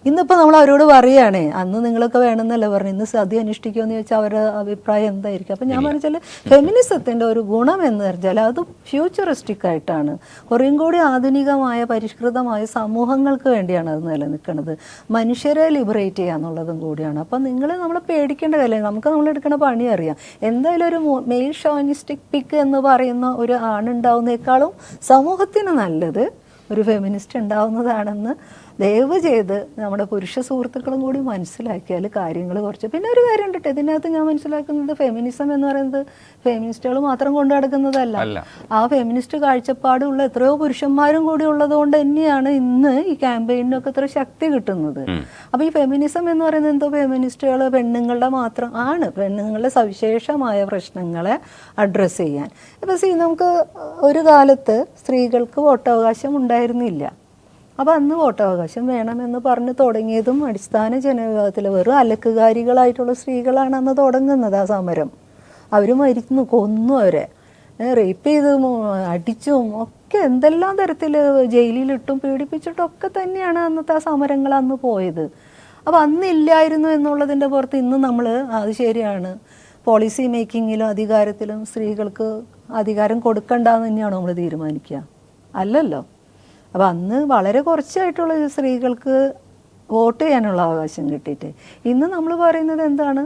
ഇന്നിപ്പോൾ നമ്മൾ അവരോട് പറയുകയാണേ, അന്ന് നിങ്ങളൊക്കെ വേണമെന്നല്ല പറഞ്ഞു, ഇന്ന് സതി അനുഷ്ഠിക്കുമെന്ന് ചോദിച്ചാൽ അവരുടെ അഭിപ്രായം എന്തായിരിക്കും? അപ്പം ഞാൻ പറഞ്ഞാൽ ഫെമിനിസത്തിൻ്റെ ഒരു ഗുണം എന്ന് പറഞ്ഞാൽ അത് ഫ്യൂച്ചറിസ്റ്റിക് ആയിട്ടാണ്, കുറേയും കൂടി ആധുനികമായ പരിഷ്കൃതമായ സമൂഹങ്ങൾക്ക് വേണ്ടിയാണ് അത് നിലനിൽക്കുന്നത്. മനുഷ്യരെ ലിബറേറ്റ് ചെയ്യുക എന്നുള്ളതും കൂടിയാണ്. അപ്പം നമ്മൾ പേടിക്കേണ്ട കാര്യമില്ല, നമുക്ക് നമ്മളെടുക്കുന്ന പണി അറിയാം. എന്തായാലും ഒരു മെയിൽ ഷോവിനിസ്റ്റിക് പിക്ക് എന്ന് പറയുന്ന ഒരു ആണുണ്ടാവുന്നേക്കാളും സമൂഹത്തിന് നല്ലത് ഒരു ഫെമിനിസ്റ്റ് ഉണ്ടാവുന്നതാണെന്ന് ദയവ് ചെയ്ത് നമ്മുടെ പുരുഷ സുഹൃത്തുക്കളും കൂടി മനസ്സിലാക്കിയാൽ കാര്യങ്ങൾ കുറച്ച്. പിന്നെ ഒരു കാര്യം ഉണ്ട്, ഇതിനകത്ത് ഞാൻ മനസ്സിലാക്കുന്നത് ഫെമിനിസം എന്ന് പറയുന്നത് ഫെമിനിസ്റ്റുകൾ മാത്രം കൊണ്ടു നടക്കുന്നതല്ല. ആ ഫെമിനിസ്റ്റ് കാഴ്ചപ്പാടുള്ള എത്രയോ പുരുഷന്മാരും കൂടി ഉള്ളത് കൊണ്ട് തന്നെയാണ് ഇന്ന് ഈ ക്യാമ്പയിനൊക്കെ ഇത്ര ശക്തി കിട്ടുന്നത്. അപ്പോൾ ഈ ഫെമിനിസം എന്ന് പറയുന്നത് എന്തോ പെണ്ണുങ്ങളുടെ പെണ്ണുങ്ങളുടെ സവിശേഷമായ പ്രശ്നങ്ങളെ അഡ്രസ്സ് ചെയ്യാൻ. ഇപ്പോൾ നമുക്ക് ഒരു കാലത്ത് സ്ത്രീകൾക്ക് വോട്ടവകാശം ഉണ്ടായിരുന്നില്ല. അപ്പോൾ അന്ന് വോട്ടവകാശം വേണമെന്ന് പറഞ്ഞ് തുടങ്ങിയതും അടിസ്ഥാന ജനവിഭാഗത്തിൽ വെറും അലക്കുകാരികളായിട്ടുള്ള സ്ത്രീകളാണ് അന്ന് തുടങ്ങുന്നത് ആ സമരം. അവർ മരിക്കുന്നു, കൊന്നു, അവരെ റേപ്പ് ചെയ്തും അടിച്ചും ഒക്കെ എന്തെല്ലാം തരത്തിൽ ജയിലിലിട്ടും പീഡിപ്പിച്ചിട്ടും ഒക്കെ തന്നെയാണ് അന്നത്തെ ആ സമരങ്ങൾ അന്ന് പോയത്. അപ്പോൾ അന്നില്ലായിരുന്നു എന്നുള്ളതിൻ്റെ പുറത്ത് ഇന്ന് നമ്മൾ അത് ശരിയാണ്, പോളിസി മേക്കിങ്ങിലും അധികാരത്തിലും സ്ത്രീകൾക്ക് അധികാരം കൊടുക്കണ്ടെന്ന് തന്നെയാണോ നമ്മൾ തീരുമാനിക്കുക? അല്ലല്ലോ. അപ്പോൾ അന്ന് വളരെ കുറച്ചായിട്ടുള്ള സ്ത്രീകൾക്ക് വോട്ട് ചെയ്യാനുള്ള അവകാശം കിട്ടിയിട്ട് ഇന്ന് നമ്മൾ പറയുന്നത് എന്താണ്,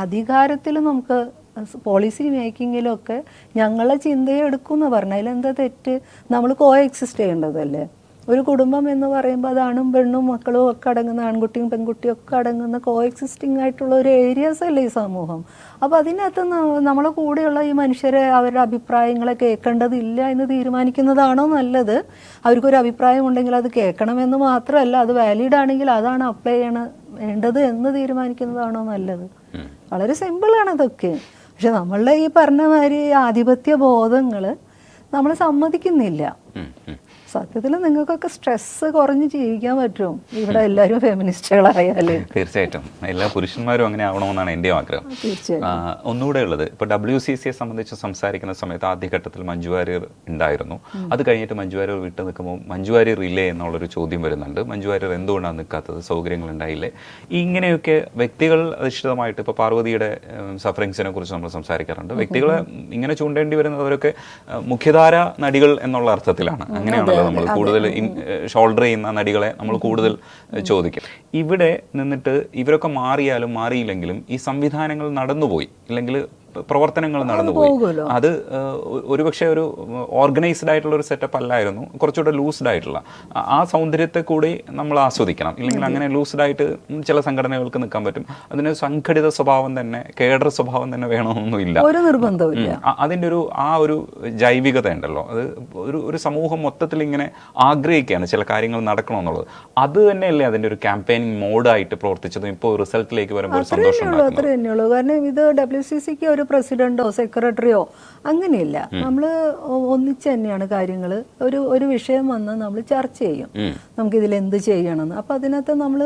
അധികാരത്തിൽ നമുക്ക് പോളിസി മേക്കിങ്ങിലൊക്കെ ഞങ്ങളെ ചിന്തയെ എടുക്കും എന്ന് പറഞ്ഞാൽ അതിലെന്താ തെറ്റ്? നമ്മൾ കോ എക്സിസ്റ്റ് ചെയ്യേണ്ടതല്ലേ? ഒരു കുടുംബം എന്ന് പറയുമ്പോൾ അത് ആണും പെണ്ണും മക്കളും ഒക്കെ അടങ്ങുന്ന, ആൺകുട്ടിയും പെൺകുട്ടിയും ഒക്കെ അടങ്ങുന്ന കോ എക്സിസ്റ്റിംഗ് ആയിട്ടുള്ള ഒരു ഏരിയാസ് അല്ലേ ഈ സമൂഹം. അപ്പോൾ അതിനകത്ത് നമ്മളെ കൂടെയുള്ള ഈ മനുഷ്യരെ അവരുടെ അഭിപ്രായങ്ങളെ കേൾക്കേണ്ടതില്ല എന്ന് തീരുമാനിക്കുന്നതാണോ നല്ലത്? അവർക്കൊരു അഭിപ്രായം ഉണ്ടെങ്കിൽ അത് കേൾക്കണമെന്ന് മാത്രമല്ല, അത് വാലിഡ് ആണെങ്കിൽ അതാണ് അപ്ലൈ വേണ്ടത് എന്ന് തീരുമാനിക്കുന്നതാണോ നല്ലത്? വളരെ സിമ്പിളാണ് അതൊക്കെ. പക്ഷെ നമ്മളുടെ ഈ പറഞ്ഞ മാതിരി ആധിപത്യ ബോധങ്ങൾ നമ്മൾ സമ്മതിക്കുന്നില്ല. സത്യത്തിൽ നിങ്ങൾക്കൊക്കെ സ്ട്രെസ് കുറഞ്ഞ് ജീവിക്കാൻ പറ്റും ഇവിടെ എല്ലാവരും ഫെമിനിസ്റ്റുകളായാൽ. തീർച്ചയായിട്ടും എല്ലാ പുരുഷന്മാരും അങ്ങനെ ആവണമെന്നാണ് എൻ്റെ ആഗ്രഹം. ഒന്നുകൂടെ ഉള്ളത്, ഇപ്പോൾ WCCയെ സംബന്ധിച്ച് സംസാരിക്കുന്ന സമയത്ത് ആദ്യഘട്ടത്തിൽ മഞ്ജു വാര്യർ ഉണ്ടായിരുന്നു. അത് കഴിഞ്ഞിട്ട് മഞ്ജു വാര്യർ വിട്ടു നിൽക്കുമ്പോൾ മഞ്ജു വാര്യർ ഇല്ലേ എന്നുള്ളൊരു ചോദ്യം വരുന്നുണ്ട്. മഞ്ജു വാര്യർ എന്തുകൊണ്ടാണ് നിൽക്കാത്തത്? സൗകര്യങ്ങൾ ഉണ്ടായില്ലേ? ഇങ്ങനെയൊക്കെ വ്യക്തികൾ അധിഷ്ഠിതമായിട്ട് ഇപ്പോൾ പാർവതിയുടെ സഫറിങ്സിനെ കുറിച്ച് നമ്മൾ സംസാരിക്കാറുണ്ട്. വ്യക്തികളെ ഇങ്ങനെ ചൂണ്ടേണ്ടി വരുന്നത് അവരൊക്കെ മുഖ്യധാര നടികൾ എന്നുള്ള അർത്ഥത്തിലാണ്. അങ്ങനെയാണല്ലോ നമ്മൾ കൂടുതൽ ഷോൾഡർ ചെയ്യുന്ന നടികളെ നമ്മൾ കൂടുതൽ ചോദിക്കും. ഇവിടെ നിന്നിട്ട് ഇവരൊക്കെ മാറിയാലും മാറിയില്ലെങ്കിലും ഈ സംവിധാനങ്ങൾ നടന്നുപോയി, ഇല്ലെങ്കിൽ പ്രവർത്തനങ്ങൾ നടന്നുപോയി. അത് ഒരുപക്ഷെ ഒരു ഓർഗനൈസ്ഡ് ആയിട്ടുള്ള ഒരു സെറ്റപ്പ് അല്ലായിരുന്നു, കുറച്ചുകൂടെ ലൂസ്ഡ് ആയിട്ടുള്ള. ആ സൗന്ദര്യത്തെ കൂടി നമ്മൾ ആസ്വദിക്കണം. ഇല്ലെങ്കിൽ അങ്ങനെ ലൂസ്ഡ് ആയിട്ട് ചില സംഘടനകൾക്ക് നിൽക്കാൻ പറ്റും. അതിന് സംഘടിത സ്വഭാവം തന്നെ, കേഡർ സ്വഭാവം തന്നെ വേണമെന്നൊന്നുമില്ല, ഒരു നിർബന്ധമില്ല. അതിൻ്റെ ഒരു ജൈവികത ഉണ്ടല്ലോ, അത് ഒരു സമൂഹം മൊത്തത്തിൽ ഇങ്ങനെ ആഗ്രഹിക്കുകയാണ് ചില കാര്യങ്ങൾ നടക്കണമെന്നുള്ളത്. അത് തന്നെയല്ലേ അതിൻ്റെ ഒരു ക്യാമ്പയിനിങ് മോഡായിട്ട് പ്രവർത്തിച്ചതും ഇപ്പോൾ റിസൾട്ടിലേക്ക് വരുമ്പോൾ ഒരു സന്തോഷം. അത്ര തന്നെയുള്ളൂ. കാരണം ഇത് WCCക്ക് ഒരു പ്രസിഡന്റോ സെക്രട്ടറിയോ അങ്ങനെയില്ല. നമ്മൾ ഒന്നിച്ച് തന്നെയാണ് കാര്യങ്ങൾ. ഒരു വിഷയം വന്ന് നമ്മൾ ചർച്ച ചെയ്യും, നമുക്കിതിൽ എന്ത് ചെയ്യണമെന്ന്. അപ്പം അതിനകത്ത് നമ്മൾ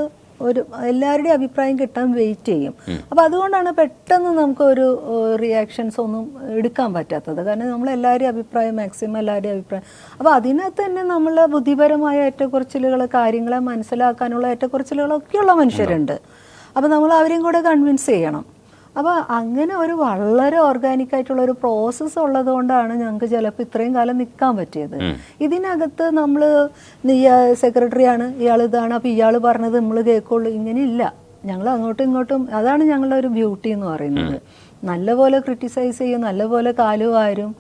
എല്ലാവരുടെയും അഭിപ്രായം കിട്ടാൻ വെയിറ്റ് ചെയ്യും. അപ്പം അതുകൊണ്ടാണ് പെട്ടെന്ന് നമുക്കൊരു റിയാക്ഷൻസ് ഒന്നും എടുക്കാൻ പറ്റാത്തത്. കാരണം നമ്മൾ എല്ലാവരുടെയും അഭിപ്രായം, മാക്സിമം എല്ലാവരുടെയും അഭിപ്രായം. അപ്പോൾ അതിനകത്ത് തന്നെ നമ്മൾ ബുദ്ധിപരമായ ഏറ്റക്കുറച്ചിലുകൾ, കാര്യങ്ങളെ മനസ്സിലാക്കാനുള്ള ഏറ്റക്കുറച്ചിലുകളൊക്കെയുള്ള മനുഷ്യരുണ്ട്. അപ്പോൾ നമ്മൾ അവരെയും കൂടെ കൺവിൻസ് ചെയ്യണം. അപ്പോൾ അങ്ങനെ ഒരു വളരെ ഓർഗാനിക് ആയിട്ടുള്ള ഒരു പ്രോസസ്സ് ഉള്ളത് കൊണ്ടാണ് ഞങ്ങൾക്ക് ചിലപ്പോൾ ഇത്രയും കാലം നിൽക്കാൻ പറ്റിയത്. ഇതിനകത്ത് നമ്മൾ സെക്രട്ടറിയാണ്, ഇയാൾ ഇതാണ്, അപ്പോൾ ഇയാൾ പറഞ്ഞത് നമ്മൾ കേൾക്കുള്ളൂ, ഇങ്ങനെയില്ല. ഞങ്ങൾ അങ്ങോട്ടും ഇങ്ങോട്ടും, അതാണ് ഞങ്ങളുടെ ഒരു ബ്യൂട്ടി എന്ന് പറയുന്നത്. നല്ലപോലെ ക്രിട്ടിസൈസ് ചെയ്യും, നല്ലപോലെ കാലുവാരും.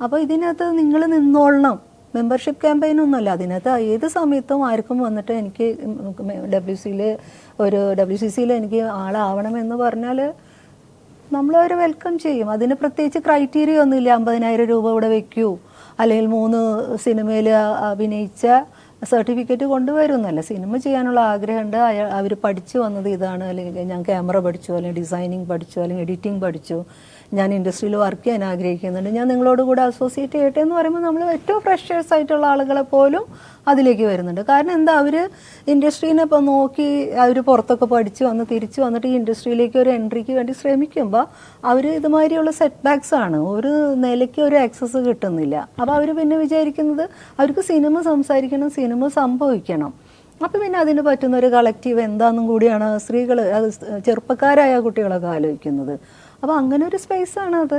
അപ്പോൾ ഇതിനകത്ത് നിങ്ങൾ നിന്നോളണം. മെമ്പർഷിപ്പ് ക്യാമ്പയിനൊന്നുമല്ല, അതിനകത്ത് ഏത് സമയത്തും ആർക്കും വന്നിട്ട് എനിക്ക് WCCയിൽ എനിക്ക് ആളാവണമെന്ന് പറഞ്ഞാൽ നമ്മളവരെ വെൽക്കം ചെയ്യും. അതിന് പ്രത്യേകിച്ച് ക്രൈറ്റീരിയ ഒന്നുമില്ല. 50,000 രൂപ ഇവിടെ വെക്കൂ, അല്ലെങ്കിൽ 3 സിനിമയിൽ അഭിനയിച്ച സർട്ടിഫിക്കറ്റ് കൊണ്ടുവരുന്നല്ല. സിനിമ ചെയ്യാനുള്ള ആഗ്രഹമുണ്ട്, അവർ പഠിച്ചു വന്നത് ഇതാണ്, അല്ലെങ്കിൽ ഞാൻ ക്യാമറ പഠിച്ചു, അല്ലെങ്കിൽ ഡിസൈനിങ് പഠിച്ചു, അല്ലെങ്കിൽ എഡിറ്റിംഗ് പഠിച്ചു, ഞാൻ ഇൻഡസ്ട്രിയിൽ വർക്ക് ചെയ്യാൻ ആഗ്രഹിക്കുന്നുണ്ട്, ഞാൻ നിങ്ങളോട് കൂടെ അസോസിയേറ്റ് ചെയ്യട്ടെ എന്ന് പറയുമ്പോൾ നമ്മൾ ഏറ്റവും ഫ്രഷേഴ്സ് ആയിട്ടുള്ള ആളുകളെ പോലും അതിലേക്ക് വരുന്നുണ്ട്. കാരണം എന്താ, അവർ ഇൻഡസ്ട്രീനെ ഇപ്പോൾ നോക്കി അവർ പുറത്തൊക്കെ പഠിച്ച് വന്ന് തിരിച്ചു വന്നിട്ട് ഈ ഇൻഡസ്ട്രിയിലേക്ക് ഒരു എൻട്രിക്ക് വേണ്ടി ശ്രമിക്കുമ്പോൾ അവർ ഇതുമാതിരിയുള്ള സെറ്റ് ബാക്സ് ആണ്, ഒരു നിലയ്ക്ക് ഒരു ആക്സസ് കിട്ടുന്നില്ല. അപ്പോൾ അവർ പിന്നെ വിചാരിക്കുന്നത് അവർക്ക് സിനിമ സംസാരിക്കണം, സിനിമ സംഭവിക്കണം. അപ്പം പിന്നെ അതിന് പറ്റുന്ന ഒരു കളക്റ്റീവ് എന്താണെന്നും കൂടിയാണ് സ്ത്രീകൾ, അത് ചെറുപ്പക്കാരായ കുട്ടികളൊക്കെ ആലോചിക്കുന്നത്. അപ്പോൾ അങ്ങനെ ഒരു സ്പേസാണ് അത്.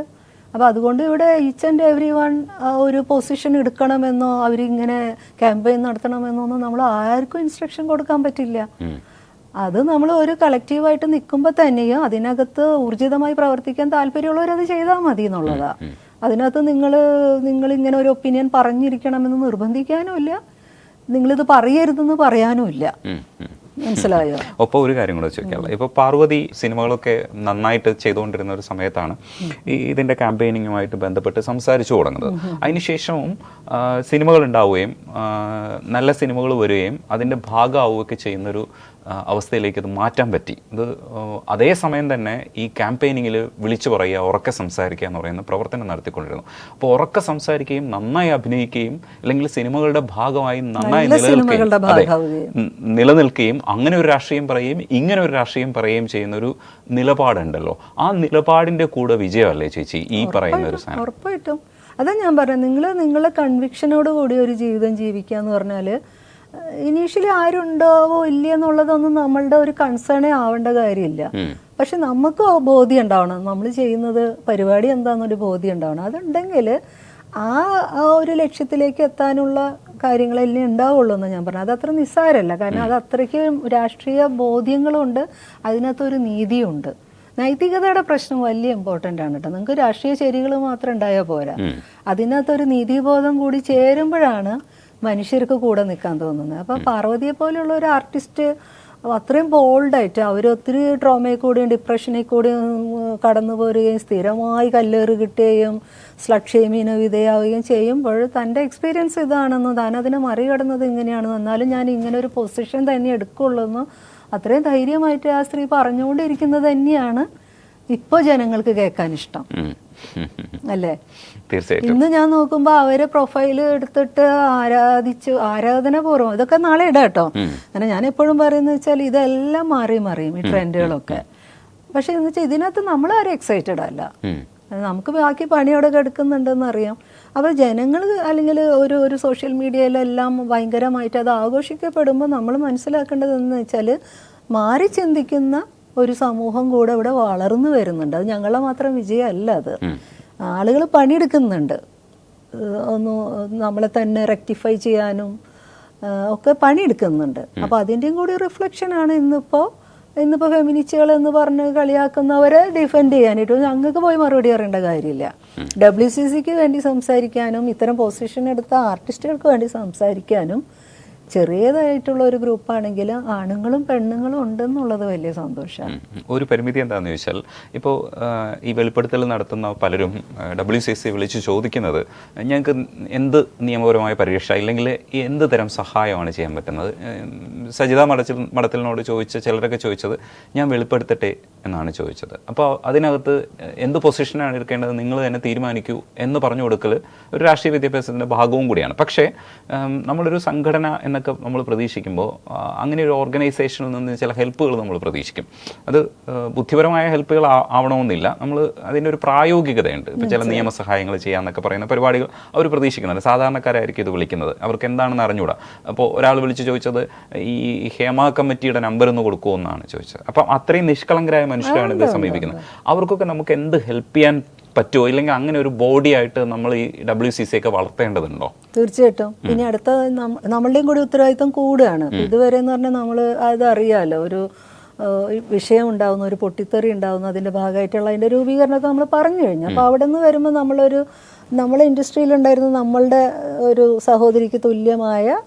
അപ്പോൾ അതുകൊണ്ട് ഇവിടെ ഈച്ച് ആൻഡ് എവറി വൺ ഒരു പൊസിഷൻ എടുക്കണമെന്നോ അവരിങ്ങനെ ക്യാമ്പയിൻ നടത്തണമെന്നോ ഒന്നും നമ്മൾ ആർക്കും ഇൻസ്ട്രക്ഷൻ കൊടുക്കാൻ പറ്റില്ല. അത് നമ്മൾ ഒരു കളക്റ്റീവായിട്ട് നിൽക്കുമ്പോൾ തന്നെയും അതിനകത്ത് ഊർജിതമായി പ്രവർത്തിക്കാൻ താല്പര്യമുള്ളവരത് ചെയ്താൽ മതി എന്നുള്ളതാണ്. അതിനകത്ത് നിങ്ങളിങ്ങനെ ഒരു ഒപ്പീനിയൻ പറഞ്ഞിരിക്കണമെന്ന് നിർബന്ധിക്കാനുമില്ല, നിങ്ങളിത് പറയരുതെന്ന് പറയാനുമില്ല. മനസ്സിലായോ? ഒപ്പം ഒരു കാര്യം കൂടെ ചോദിക്കാനുള്ളത്, ഇപ്പോൾ പാർവതി സിനിമകളൊക്കെ നന്നായിട്ട് ചെയ്തുകൊണ്ടിരുന്ന ഒരു സമയത്താണ് ഇതിൻ്റെ ക്യാമ്പയിനിങ്ങുമായിട്ട് ബന്ധപ്പെട്ട് സംസാരിച്ചു തുടങ്ങുന്നത്. അതിനുശേഷവും സിനിമകൾ ഉണ്ടാവുകയും നല്ല സിനിമകൾ വരികയും അതിൻ്റെ ഭാഗമാവുകയൊക്കെ ചെയ്യുന്നൊരു അവസ്ഥയിലേക്ക് അത് മാറ്റാൻ പറ്റി. ഇത് അതേസമയം തന്നെ ഈ ക്യാമ്പയിനിങ്ങിൽ വിളിച്ചു പറയുക, ഉറക്കെ സംസാരിക്കുക എന്ന് പറയുന്ന പ്രവർത്തനം നടത്തിക്കൊണ്ടിരുന്നു. അപ്പോൾ ഉറക്കെ സംസാരിക്കുകയും നന്നായി അഭിനയിക്കുകയും അല്ലെങ്കിൽ സിനിമകളുടെ ഭാഗമായി നന്നായി നിലനിൽക്കുകയും അങ്ങനെ ഒരു രാഷ്ട്രീയം പറയുകയും ഇങ്ങനെ ഒരു രാഷ്ട്രീയം പറയുകയും ചെയ്യുന്നൊരു നിലപാടുണ്ടല്ലോ, ആ നിലപാടിൻ്റെ കൂടെ വിജയമല്ലേ ചേച്ചി ഈ പറയുന്ന ഒരു സാധനം? ഉറപ്പായിട്ടും അതാ ഞാൻ പറഞ്ഞത്, നിങ്ങളെ കൺവിക്ഷനോട് കൂടി ഒരു ജീവിതം ജീവിക്കുക എന്ന് പറഞ്ഞാൽ ഇനീഷ്യലി ആരുണ്ടാവോ ഇല്ല എന്നുള്ളതൊന്നും നമ്മളുടെ ഒരു കൺസേണേ ആവേണ്ട കാര്യമില്ല. പക്ഷെ നമുക്ക് ബോധ്യം ഉണ്ടാവണം, നമ്മൾ ചെയ്യുന്നത് പരിപാടി എന്താണെന്നൊരു ബോധ്യം ഉണ്ടാവണം. അതുണ്ടെങ്കിൽ ആ ഒരു ലക്ഷ്യത്തിലേക്ക് എത്താനുള്ള കാര്യങ്ങളെല്ലാം ഉണ്ടാവുള്ളൂ എന്ന് ഞാൻ പറഞ്ഞു. അത് അത്ര നിസ്സാരമല്ല, കാരണം അത് അത്രയ്ക്ക് രാഷ്ട്രീയ ബോധ്യങ്ങളുണ്ട്, അതിനകത്തൊരു നീതിയുണ്ട്. നൈതികതയുടെ പ്രശ്നം വലിയ ഇമ്പോർട്ടൻ്റ് ആണ് കേട്ടോ. നിങ്ങൾക്ക് രാഷ്ട്രീയ ശരികൾ മാത്രം ഉണ്ടായാൽ പോരാ, അതിനകത്തൊരു നീതിബോധം കൂടി ചേരുമ്പോഴാണ് മനുഷ്യർക്ക് കൂടെ നിൽക്കാൻ തോന്നുന്നത്. അപ്പോൾ പാർവതിയെ പോലെയുള്ള ഒരു ആർട്ടിസ്റ്റ് അത്രയും ബോൾഡായിട്ട് അവരൊത്തിരി ട്രോമയിൽ കൂടിയും ഡിപ്രഷനിൽ കൂടിയും കടന്നു പോരുകയും സ്ഥിരമായി കല്ലേറ് കിട്ടുകയും സ്ലട്ട് ഷെയ്മിന് വിധേയാവുകയും ചെയ്യുമ്പോൾ തൻ്റെ എക്സ്പീരിയൻസ് ഇതാണെന്നും താൻ അതിനെ മറികടന്നത് ഇങ്ങനെയാണെന്നും എന്നാലും ഞാൻ ഇങ്ങനെ ഒരു പൊസിഷൻ തന്നെ എടുക്കുള്ളൂ എന്നും അത്രയും ധൈര്യമായിട്ട് ആ സ്ത്രീ പറഞ്ഞുകൊണ്ടിരിക്കുന്നത് തന്നെയാണ് ഇപ്പോൾ ജനങ്ങൾക്ക് കേൾക്കാൻ ഇഷ്ടം, അല്ലേ? തീർച്ചയായിട്ടും. ഇന്ന് ഞാൻ നോക്കുമ്പോൾ അവരെ പ്രൊഫൈൽ എടുത്തിട്ട് ആരാധനപൂർവ്വം ഇതൊക്കെ നാളെ ഇടാം കേട്ടോ. അങ്ങനെ ഞാൻ എപ്പോഴും പറയുന്നത് വെച്ചാൽ ഇതെല്ലാം മറിയും ഈ ട്രെൻഡുകളൊക്കെ. പക്ഷെ എന്ന് വെച്ചാൽ ഇതിനകത്ത് നമ്മൾ ആരും എക്സൈറ്റഡ് അല്ല, നമുക്ക് ബാക്കി പണിയോടെ കിടക്കുന്നുണ്ടെന്ന് അറിയാം. അപ്പോൾ ജനങ്ങൾ അല്ലെങ്കിൽ ഒരു സോഷ്യൽ മീഡിയയിലെല്ലാം ഭയങ്കരമായിട്ട് അത് ആഘോഷിക്കപ്പെടുമ്പോൾ നമ്മൾ മനസ്സിലാക്കേണ്ടതെന്ന് വെച്ചാൽ മാറി ചിന്തിക്കുന്ന ഒരു സമൂഹം കൂടെ ഇവിടെ വളർന്നു വരുന്നുണ്ട്. അത് ഞങ്ങളെ മാത്രം വിജയമല്ല, അത് ആളുകൾ പണിയെടുക്കുന്നുണ്ട്. ഒന്ന് നമ്മളെ തന്നെ റെക്ടിഫൈ ചെയ്യാനും ഒക്കെ പണിയെടുക്കുന്നുണ്ട്. അപ്പോൾ അതിൻ്റെയും കൂടി റിഫ്ലക്ഷനാണ് ഇന്നിപ്പോൾ ഫെമിനിസ്റ്റുകൾ എന്ന് പറഞ്ഞ് കളിയാക്കുന്നവരെ ഡിഫെൻഡ് ചെയ്യാനായിട്ട് ഞങ്ങൾക്ക് പോയി മറുപടി പറയേണ്ട കാര്യമില്ല. WCCക്ക് വേണ്ടി സംസാരിക്കാനും ഇത്തരം പൊസിഷൻ എടുത്ത ആർട്ടിസ്റ്റുകൾക്ക് വേണ്ടി സംസാരിക്കാനും ചെറിയതായിട്ടുള്ള ഒരു ഗ്രൂപ്പാണെങ്കിൽ ആണുങ്ങളും പെണ്ണുങ്ങളും ഉണ്ടെന്നുള്ളത് വലിയ സന്തോഷമാണ്. ഒരു പരിമിതി എന്താണെന്ന് ചോദിച്ചാൽ, ഇപ്പോൾ ഈ വെളിപ്പെടുത്തൽ നടത്തുന്ന പലരും WCC വിളിച്ച് ചോദിക്കുന്നത് ഞങ്ങൾക്ക് എന്ത് നിയമപരമായ പരിരക്ഷ ഇല്ലെങ്കിൽ എന്ത് തരം സഹായമാണ് ചെയ്യാൻ പറ്റുന്നത്. സജിത മഠത്തിലിനോട് ചോദിച്ച ചിലരൊക്കെ ചോദിച്ചത് ഞാൻ വെളിപ്പെടുത്തട്ടെ എന്നാണ് ചോദിച്ചത്. അപ്പോൾ അതിനകത്ത് എന്ത് പൊസിഷനാണ് എടുക്കേണ്ടത് നിങ്ങൾ തന്നെ തീരുമാനിക്കൂ എന്ന് പറഞ്ഞു കൊടുക്കൽ ഒരു രാഷ്ട്രീയ വിദ്യാഭ്യാസത്തിൻ്റെ ഭാഗവും കൂടിയാണ്. പക്ഷേ നമ്മളൊരു സംഘടന എന്നൊക്കെ നമ്മൾ പ്രതീക്ഷിക്കുമ്പോൾ അങ്ങനെ ഒരു ഓർഗനൈസേഷനിൽ നിന്ന് ചില ഹെൽപ്പുകൾ നമ്മൾ പ്രതീക്ഷിക്കും. അത് ബുദ്ധിപരമായ ഹെൽപ്പുകൾ ആവണമെന്നില്ല, നമ്മൾ അതിൻ്റെ ഒരു പ്രായോഗികതയുണ്ട്. ഇപ്പോൾ ചില നിയമസഹായങ്ങൾ ചെയ്യാമെന്നൊക്കെ പറയുന്ന പരിപാടികൾ അവർ പ്രതീക്ഷിക്കുന്നുണ്ട്. സാധാരണക്കാരായിരിക്കും ഇത് വിളിക്കുന്നത്, അവർക്ക് എന്താണെന്ന് അറിഞ്ഞുകൂടാ. അപ്പോൾ ഒരാൾ വിളിച്ച് ചോദിച്ചത് ഈ ഹേമ കമ്മിറ്റിയുടെ നമ്പർ ഒന്ന് കൊടുക്കുമോ എന്നാണ് ചോദിച്ചത്. അപ്പം അത്രയും നിഷ്കളങ്കരായ മനുഷ്യരാണ് ഇത് സമീപിക്കുന്നത്. അവർക്കൊക്കെ നമുക്ക് എന്ത് ഹെൽപ്പ് ചെയ്യാൻ പറ്റുമോ, ഇല്ലെങ്കിൽ അങ്ങനെ ഒരു ബോഡി ആയിട്ട് നമ്മൾ ഈ WCC ഒക്കെ വളർത്തേണ്ടതുണ്ടോ? തീർച്ചയായിട്ടും. ഇനി അടുത്ത നമ്മളുടെയും കൂടി ഉത്തരവാദിത്വം കൂടുകയാണ്. ഇതുവരെ എന്ന് പറഞ്ഞാൽ നമ്മൾ അതറിയാമല്ലോ, ഒരു വിഷയം ഉണ്ടാകുന്നു, ഒരു പൊട്ടിത്തെറി ഉണ്ടാകുന്നു, അതിൻ്റെ ഭാഗമായിട്ടുള്ള അതിൻ്റെ രൂപീകരണമൊക്കെ നമ്മൾ പറഞ്ഞു കഴിഞ്ഞു. അപ്പോൾ അവിടെ നിന്ന് വരുമ്പോൾ നമ്മളെ ഇൻഡസ്ട്രിയിലുണ്ടായിരുന്ന നമ്മളുടെ ഒരു സഹോദരിക്ക് തുല്യമായ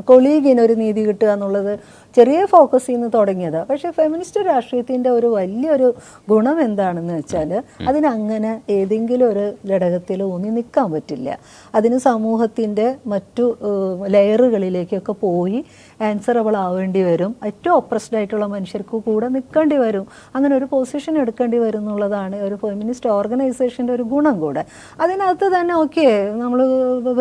കൊളീഗിനൊരു നീതി കിട്ടുക എന്നുള്ളത് ചെറിയ ഫോക്കസിൽ നിന്ന് തുടങ്ങിയതാണ്. പക്ഷേ ഫെമിനിസ്റ്റ് രാഷ്ട്രീയത്തിൻ്റെ ഒരു വലിയൊരു ഗുണം എന്താണെന്ന് വെച്ചാൽ അതിനങ്ങനെ ഏതെങ്കിലും ഒരു ഘടകത്തിൽ ഊന്നി നിൽക്കാൻ പറ്റില്ല. അതിന് സമൂഹത്തിൻ്റെ മറ്റു ലെയറുകളിലേക്കൊക്കെ പോയി ആൻസറബിൾ ആവേണ്ടി വരും. ഏറ്റവും ഒപ്രസ്ഡ് ആയിട്ടുള്ള മനുഷ്യർക്ക് കൂടെ നിൽക്കേണ്ടി വരും. അങ്ങനെ ഒരു പൊസിഷൻ എടുക്കേണ്ടി വരും എന്നുള്ളതാണ് ഒരു ഫെമിനിസ്റ്റ് ഓർഗനൈസേഷൻ്റെ ഒരു ഗുണം കൂടെ. അതിനകത്ത് തന്നെ ഓക്കെ നമ്മൾ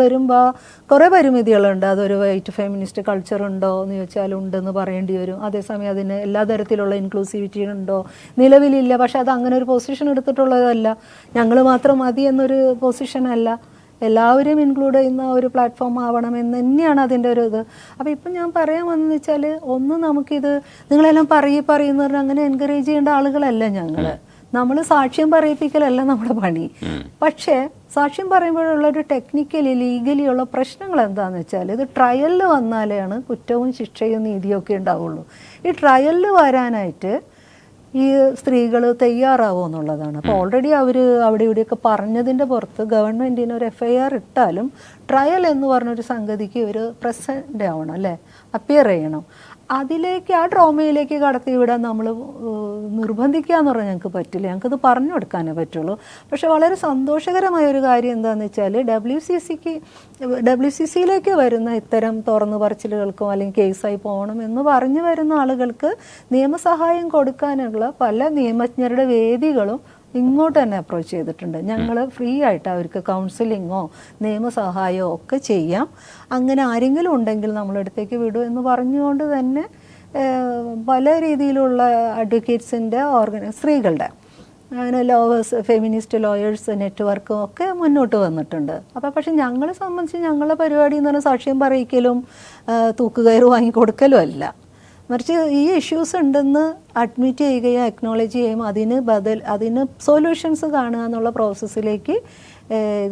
വരുമ്പോൾ കുറേ പരിമിതികളുണ്ട്. അതൊരു വൈറ്റ് ഫെമിനിസ്റ്റ് കൾച്ചർ ഉണ്ടോ എന്ന് ചോദിച്ചാൽ ഉണ്ടെന്ന് പറയേണ്ടി വരും. അതേസമയം അതിന് എല്ലാ തരത്തിലുള്ള ഇൻക്ലൂസിവിറ്റി ഉണ്ടോ, നിലവിലില്ല. പക്ഷെ അത് അങ്ങനെ ഒരു പൊസിഷൻ എടുത്തിട്ടുള്ളതല്ല, ഞങ്ങൾ മാത്രം മതി എന്നൊരു പൊസിഷനല്ല. എല്ലാവരും ഇൻക്ലൂഡ് ചെയ്യുന്ന ഒരു പ്ലാറ്റ്ഫോം ആവണമെന്ന് തന്നെയാണ് അതിൻ്റെ ഒരു ഇത്. അപ്പോൾ ഇപ്പം ഞാൻ പറയാൻ വന്നതെന്ന് വെച്ചാൽ, ഒന്ന് നമുക്കിത് നിങ്ങളെല്ലാം പറയുന്ന പറഞ്ഞാൽ അങ്ങനെ എൻകറേജ് ചെയ്യേണ്ട ആളുകളല്ല ഞങ്ങൾ. നമ്മൾ സാക്ഷ്യം പറയിപ്പിക്കലല്ല നമ്മുടെ പണി. പക്ഷേ സാക്ഷ്യം പറയുമ്പോഴുള്ളൊരു ടെക്നിക്കലി ലീഗലി ഉള്ള പ്രശ്നങ്ങൾ എന്താണെന്ന് വെച്ചാൽ, ഇത് ട്രയലിൽ വന്നാലാണ് കുറ്റവും ശിക്ഷയും നീതിയും ഒക്കെ ഉണ്ടാവുള്ളൂ. ഈ ട്രയലിൽ വരാനായിട്ട് ഈ സ്ത്രീകൾ തയ്യാറാവുമോ എന്നുള്ളതാണ്. അപ്പോൾ ഓൾറെഡി അവർ അവിടെ ഇവിടെയൊക്കെ പറഞ്ഞതിൻ്റെ പുറത്ത് ഗവൺമെൻറ്റിന് ഒരു FIR ഇട്ടാലും ട്രയൽ എന്ന് പറഞ്ഞൊരു സംഗതിക്ക് ഒരു പ്രസൻറ്റ് ആവണം അല്ലേ, അപ്പിയർ ചെയ്യണം. അതിലേക്ക് ആ ട്രോമയിലേക്ക് കടത്തി വിടാൻ നമ്മൾ നിർബന്ധിക്കുക എന്ന് പറഞ്ഞാൽ ഞങ്ങൾക്ക് പറ്റില്ല, ഞങ്ങൾക്കത് പറഞ്ഞു കൊടുക്കാനേ പറ്റുള്ളൂ. പക്ഷേ വളരെ സന്തോഷകരമായ ഒരു കാര്യം എന്താണെന്ന് വെച്ചാൽ, WCCയിലേക്ക് വരുന്ന ഇത്തരം തുറന്നു പറച്ചിലുകൾക്കോ അല്ലെങ്കിൽ കേസായി പോകണം എന്ന് പറഞ്ഞു വരുന്ന ആളുകൾക്ക് നിയമസഹായം കൊടുക്കാനുള്ള പല നിയമജ്ഞരുടെ വേദികളും ഇങ്ങോട്ട് തന്നെ അപ്രോച്ച് ചെയ്തിട്ടുണ്ട്. ഞങ്ങൾ ഫ്രീ ആയിട്ട് അവർക്ക് കൗൺസിലിങ്ങോ നിയമസഹായമോ ഒക്കെ ചെയ്യാം, അങ്ങനെ ആരെങ്കിലും ഉണ്ടെങ്കിൽ നമ്മളടുത്തേക്ക് വിടും എന്ന് പറഞ്ഞുകൊണ്ട് തന്നെ പല രീതിയിലുള്ള അഡ്വക്കേറ്റ്സിൻ്റെ സ്ത്രീകളുടെ അങ്ങനെ ഫെമിനിസ്റ്റ് ലോയേഴ്സ് നെറ്റ്വർക്കും ഒക്കെ മുന്നോട്ട് വന്നിട്ടുണ്ട്. അപ്പോൾ പക്ഷെ ഞങ്ങളെ സംബന്ധിച്ച് ഞങ്ങളുടെ പരിപാടി എന്ന് പറഞ്ഞാൽ സാക്ഷ്യം പറയിക്കലും തൂക്കുകയറ് വാങ്ങിക്കൊടുക്കലും അല്ല, മറിച്ച് ഈ ഇഷ്യൂസ് ഉണ്ടെന്ന് അഡ്മിറ്റ് ചെയ്യുകയും അക്നോളജ് ചെയ്യുകയും അതിന് സൊല്യൂഷൻസ് കാണുക എന്നുള്ള പ്രോസസ്സിലേക്ക്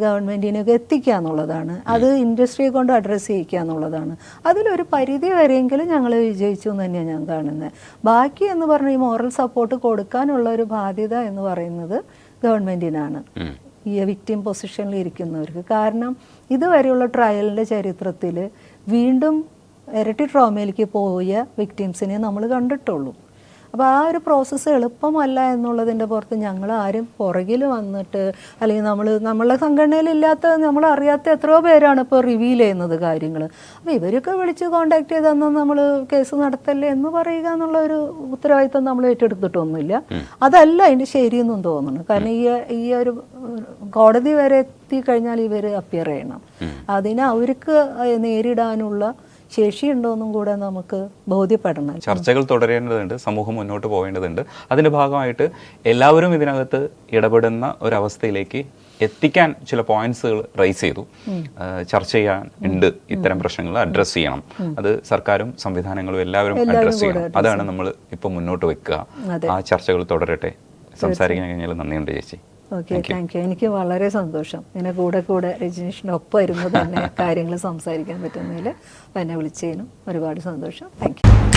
ഗവൺമെൻറ്റിനൊക്കെ എത്തിക്കുക എന്നുള്ളതാണ്. അത് ഇൻഡസ്ട്രിയെ കൊണ്ട് അഡ്രസ്സ് ചെയ്യിക്കുക എന്നുള്ളതാണ്. അതിലൊരു പരിധി വരെയെങ്കിലും ഞങ്ങൾ വിജയിച്ചു എന്ന് തന്നെയാണ് ഞാൻ കാണുന്നത്. ബാക്കി എന്ന് പറഞ്ഞാൽ ഈ മോറൽ സപ്പോർട്ട് കൊടുക്കാനുള്ള ഒരു ബാധ്യത എന്ന് പറയുന്നത് ഗവൺമെൻറ്റിനാണ്, ഈ വിക്ടിം പൊസിഷനിൽ ഇരിക്കുന്നവർക്ക്. കാരണം ഇതുവരെയുള്ള ട്രയലിൻ്റെ ചരിത്രത്തിൽ വീണ്ടും ഇരട്ടി ട്രോമയിലേക്ക് പോയ വിക്ടിംസിനെ നമ്മൾ കണ്ടിട്ടുള്ളൂ. അപ്പോൾ ആ ഒരു പ്രോസസ്സ് എളുപ്പമല്ല എന്നുള്ളതിൻ്റെ പുറത്ത് ഞങ്ങൾ ആരും പുറകിൽ വന്നിട്ട് അല്ലെങ്കിൽ നമ്മളെ സംഘടനയിലില്ലാത്ത നമ്മളറിയാത്ത എത്രയോ പേരാണ് ഇപ്പോൾ റിവീൽ ചെയ്യുന്നത് കാര്യങ്ങൾ. അപ്പോൾ ഇവരൊക്കെ വിളിച്ച് കോണ്ടാക്ട് ചെയ്തെന്നാൽ നമ്മൾ കേസ് നടത്തല്ലേ എന്ന് പറയുക എന്നുള്ള ഒരു ഉത്തരവാദിത്വം നമ്മൾ ഏറ്റെടുത്തിട്ടൊന്നുമില്ല. അതല്ല അതിൻ്റെ ശരിയെന്നും തോന്നുന്നു. കാരണം ഈ ഒരു കോടതി വരെ എത്തിക്കഴിഞ്ഞാൽ ഇവർ അപ്പിയർ ചെയ്യണം. അതിന് അവർക്ക് നേരിടാനുള്ള ശേഷിയുണ്ടോന്നും കൂടെ നമുക്ക് ബോധ്യപ്പെടണം. ചർച്ചകൾ തുടരേണ്ടതുണ്ട്, സമൂഹം മുന്നോട്ട് പോകേണ്ടതുണ്ട്. അതിൻ്റെ ഭാഗമായിട്ട് എല്ലാവരും ഇതിനകത്ത് ഇടപെടുന്ന ഒരവസ്ഥയിലേക്ക് എത്തിക്കാൻ ചില പോയിന്റ്സുകൾ റൈസ് ചെയ്തു. ചർച്ച ചെയ്യാൻ ഉണ്ട്, ഇത്തരം പ്രശ്നങ്ങൾ അഡ്രസ്സ് ചെയ്യണം. അത് സർക്കാരും സംവിധാനങ്ങളും എല്ലാവരും അഡ്രസ്സ് ചെയ്യണം. അതാണ് നമ്മൾ ഇപ്പം മുന്നോട്ട് വെക്കുക. ആ ചർച്ചകൾ തുടരട്ടെ. സംസാരിക്കാൻ കഴിഞ്ഞാൽ നന്ദിയുണ്ട് ചേച്ചി. Okay, thank you. എനിക്ക് വളരെ സന്തോഷം ഇങ്ങനെ കൂടെ രജനീഷിനൊപ്പം ഇരുന്ന് തന്നെ കാര്യങ്ങൾ സംസാരിക്കാൻ പറ്റുന്നതിൽ. എന്നെ വിളിച്ചതിനും ഒരുപാട് സന്തോഷം. Thank you.